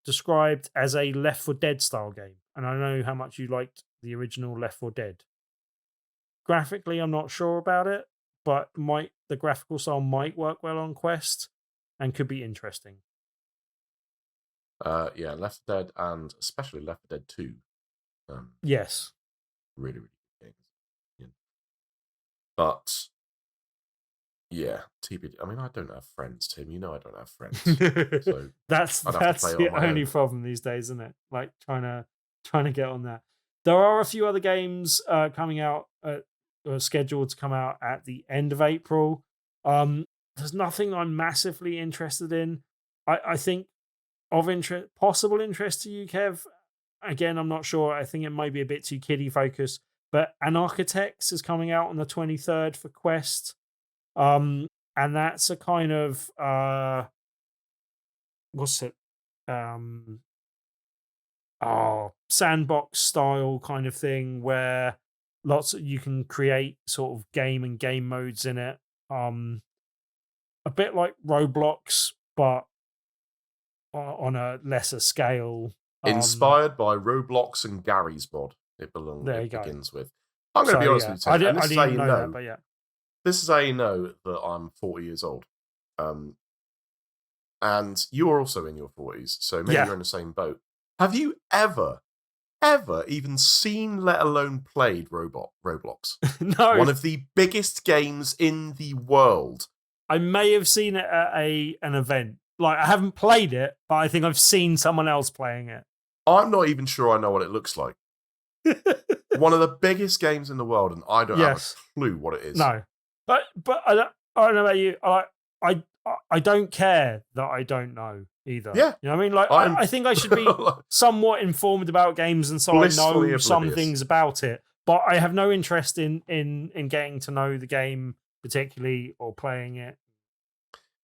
described as a Left 4 Dead style game. And I know how much you liked the original Left 4 Dead. Graphically, I'm not sure about it, but the graphical style might work well on Quest and could be interesting.
Yeah, Left 4 Dead and especially Left 4 Dead 2.
Yes.
Really, really good games. Yeah. But yeah, TBD. I mean, I don't have friends, Tim. You know I don't have friends. So
that's the only problem these days, isn't it? Like trying to get on that. There are a few other games coming out scheduled to come out at the end of April. There's nothing I'm massively interested in. I think of possible interest to you, Kev. Again, I'm not sure. I think it might be a bit too kiddie focused. But Anarchitects is coming out on the 23rd for Quest. And that's a kind of what's it? Sandbox style kind of thing where you can create sort of game modes in it. A bit like Roblox, but on a lesser scale.
Inspired by Roblox and Gary's mod, it begins with. I'm going to be honest with you, Tim, and this is how you know.
But yeah.
This is how you know that I'm 40 years old. And you are also in your 40s, so maybe you're in the same boat. Have you ever even seen, let alone played Roblox?
No.
One of the biggest games in the world.
I may have seen it at an event, Like, I haven't played it, but I think I've seen someone else playing it.
I'm not even sure I know what it looks like. One of the biggest games in the world, and I don't have a clue what it is.
No, but I don't know about you. I don't care that I don't know either.
Yeah,
you know what I mean. Like, I think I should be somewhat informed about games, and so I know some things about it. But I have no interest in getting to know the game particularly or playing it.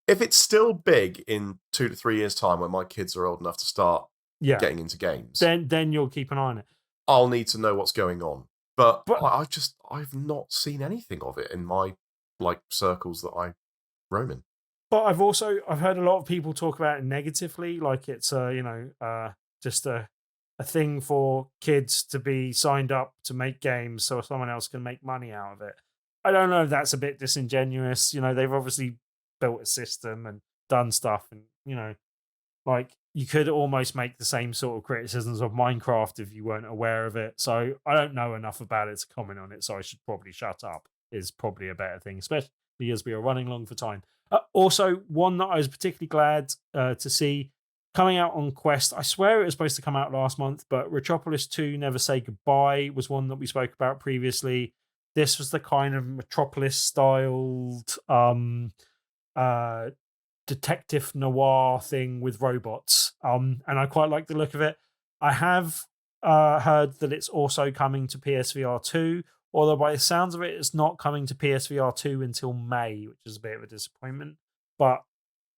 If it's still big in 2 to 3 years' time, when my kids are old enough to start getting into games,
then you'll keep an eye on it.
I'll need to know what's going on. But I've not seen anything of it in my circles that I roam in.
But I've heard a lot of people talk about it negatively, like it's just a thing for kids to be signed up to make games so someone else can make money out of it. I don't know if that's a bit disingenuous. You know, they've obviously built a system and done stuff, and like you could almost make the same sort of criticisms of Minecraft if you weren't aware of it. So I don't know enough about it to comment on it, so I should probably shut up, is probably a better thing, especially because we are running long for time. Also, one that I was particularly glad to see coming out on Quest. I swear it was supposed to come out last month, but Retropolis 2 Never Say Goodbye was one that we spoke about previously. This was the kind of Metropolis-styled detective noir thing with robots. And I quite like the look of it. I have heard that it's also coming to PSVR 2, although by the sounds of it, it's not coming to PSVR 2 until May, which is a bit of a disappointment. But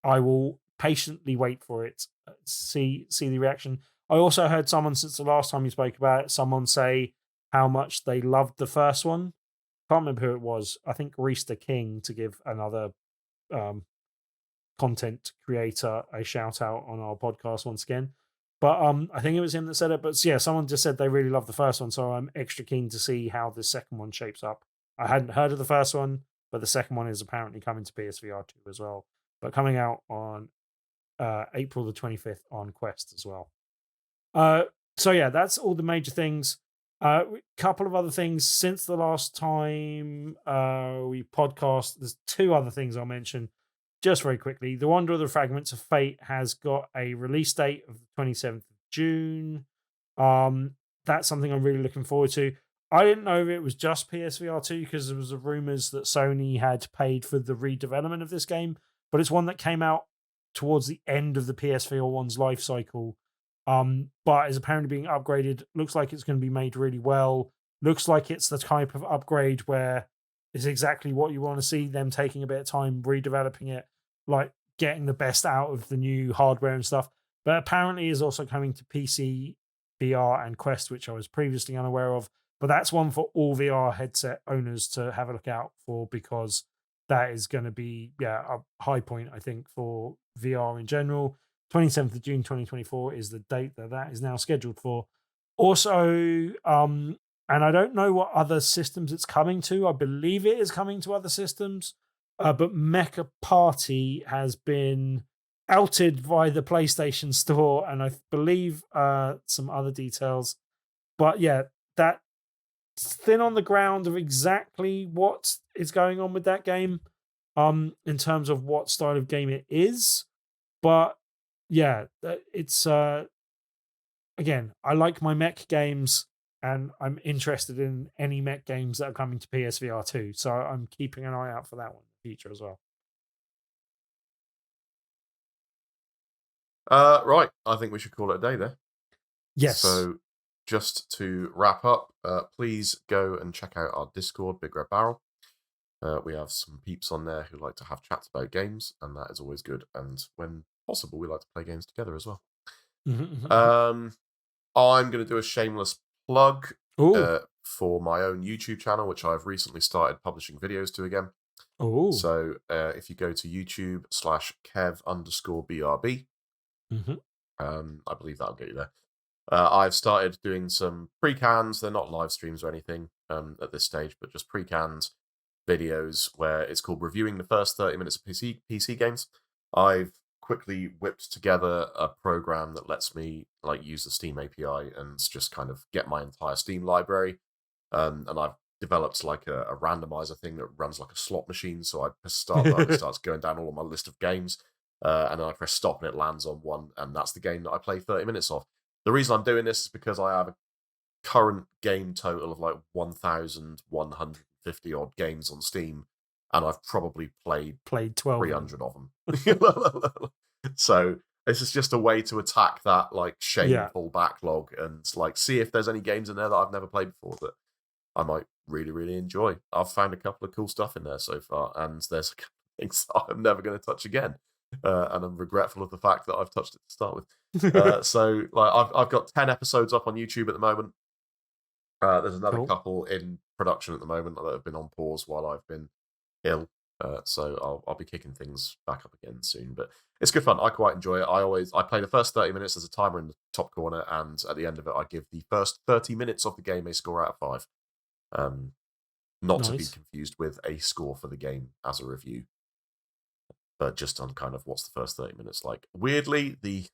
I will patiently wait for it, see the reaction. I also heard someone, since the last time you spoke about it, someone say how much they loved the first one. Can't remember who it was. I think Reester King, to give another content creator a shout out on our podcast once again. But I think it was him that said it. But yeah, someone just said they really loved the first one, so I'm extra keen to see how the second one shapes up. I hadn't heard of the first one, but the second one is apparently coming to PSVR 2 as well. But coming out on April the 25th on Quest as well. So yeah, that's all the major things. Couple of other things since the last time we podcast. There's two other things I'll mention just very quickly. The Wanderer of the Fragments of Fate has got a release date of the 27th of June. That's something I'm really looking forward to. I didn't know if it was just PSVR 2 because there was rumors that Sony had paid for the redevelopment of this game, but it's one that came out towards the end of the PSVR 1's life cycle, but is apparently being upgraded. Looks like it's going to be made really well. Looks like it's the type of upgrade where it's exactly what you want to see, them taking a bit of time redeveloping it, like getting the best out of the new hardware and stuff. But apparently is also coming to PC, VR, and Quest, which I was previously unaware of. But that's one for all VR headset owners to have a look out for, because that is going to be a high point, I think, for VR in general. 27th of June 2024 is the date that is now scheduled for. Also, and I don't know what other systems it's coming to. I believe it is coming to other systems, but Mecha Party has been outed by the PlayStation Store, and I believe some other details. But yeah, that's thin on the ground of exactly what is going on with that game, in terms of what style of game it is. But yeah, it's again, I like my mech games, and I'm interested in any mech games that are coming to PSVR 2. So I'm keeping an eye out for that one in the future as well.
Right, I think we should call it a day there.
Yes.
So just to wrap up, please go and check out our Discord, Big Red Barrel. We have some peeps on there who like to have chats about games, and that is always good. And when possible, we like to play games together as well. I'm going to do a shameless plug for my own YouTube channel, which I've recently started publishing videos to again. So if you go to YouTube/Kev_BRB, I believe that'll get you there. I've started doing some pre-cans. They're not live streams or anything at this stage, but just pre-canned videos where it's called Reviewing the First 30 Minutes of PC Games. I've quickly whipped together a program that lets me use the Steam API and just kind of get my entire Steam library. And I've developed a randomizer thing that runs like a slot machine. So I start that, it starts going down all of my list of games. and then I press stop and it lands on one, and that's the game that I play 30 minutes of. The reason I'm doing this is because I have a current game total of like 1,150 odd games on Steam, and I've probably played
12
300 of them. So this is just a way to attack that like shameful backlog and like see if there's any games in there that I've never played before that I might really, really enjoy. I've found a couple of cool stuff in there so far, and there's a couple of things that I'm never going to touch again. And I'm regretful of the fact that I've touched it to start with. So like I've got 10 episodes up on YouTube at the moment. There's another couple in production at the moment that have been on pause while I've been ill. So I'll be kicking things back up again soon. But it's good fun. I quite enjoy it. I play the first 30 minutes. There's a timer in the top corner, and at the end of it, I give the first 30 minutes of the game a score out of 5. Not to be confused with a score for the game as a review, but just on kind of what's the first 30 minutes like. Weirdly, the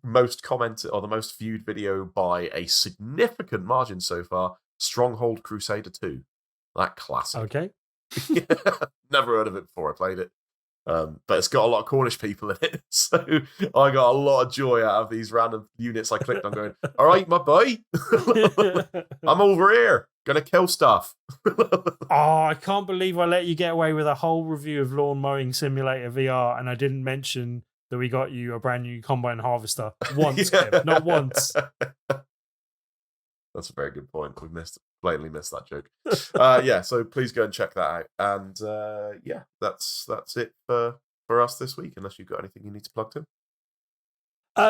most commented or the most viewed video by a significant margin so far, Stronghold Crusader 2. That classic.
Okay.
Never heard of it before I played it. But it's got a lot of Cornish people in it, so I got a lot of joy out of these random units I clicked on going, all right, my boy, I'm over here, gonna kill stuff.
I can't believe I let you get away with a whole review of Lawn Mowing Simulator VR, and I didn't mention that we got you a brand new combine harvester once, Kev, not once.
That's a very good point. We blatantly missed that joke. Yeah, so please go and check that out. And yeah, that's it for us this week, unless you've got anything you need to plug to.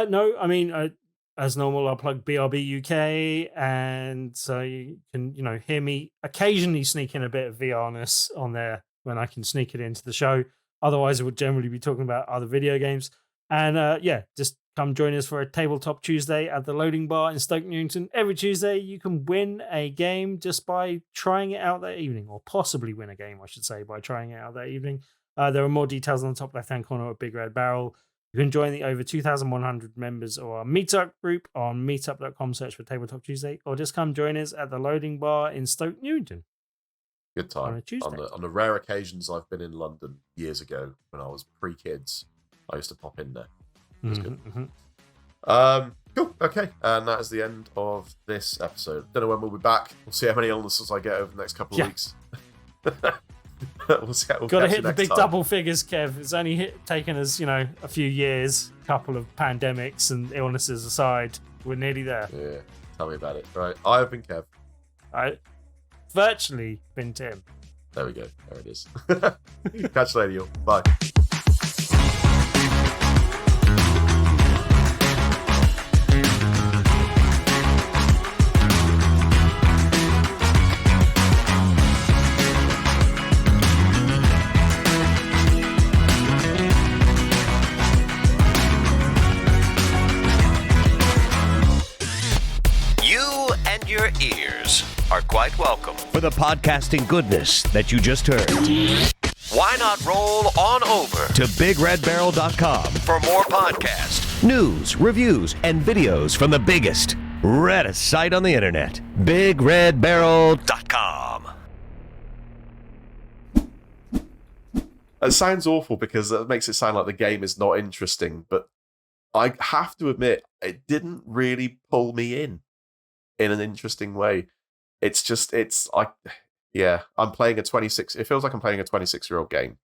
No, I mean, as normal, I'll plug BRB UK, and so you can, hear me occasionally sneak in a bit of VRness on there when I can sneak it into the show. Otherwise, I would generally be talking about other video games. And yeah, just come join us for a Tabletop Tuesday at the Loading Bar in Stoke Newington. Every Tuesday, you can win a game just by trying it out that evening, or possibly win a game, I should say, by trying it out that evening. There are more details on the top left-hand corner of Big Red Barrel. You can join the over 2,100 members of our meetup group on meetup.com, search for Tabletop Tuesday, or just come join us at the Loading Bar in Stoke Newington.
Good time.
On a Tuesday.
On the rare occasions I've been in London years ago when I was pre-kids, I used to pop in there. It was good. Cool. Okay. And that is the end of this episode. Don't know when we'll be back. We'll see how many illnesses I get over the next couple of weeks. We'll see how
Got to hit the big double figures, Kev. It's only taken us, a few years, a couple of pandemics and illnesses aside. We're nearly there.
Yeah. Tell me about it. Right. I have been Kev.
I virtually been Tim.
There we go. There it is. Catch you later, y'all. Bye.
Your ears are quite welcome for the podcasting goodness that you just heard. Why not roll on over to BigRedBarrel.com for more podcasts, news, reviews, and videos from the biggest, reddest site on the internet, BigRedBarrel.com.
It sounds awful because that makes it sound like the game is not interesting, but I have to admit, it didn't really pull me in an interesting way. I'm playing a 26, it feels like I'm playing a 26-year-old game.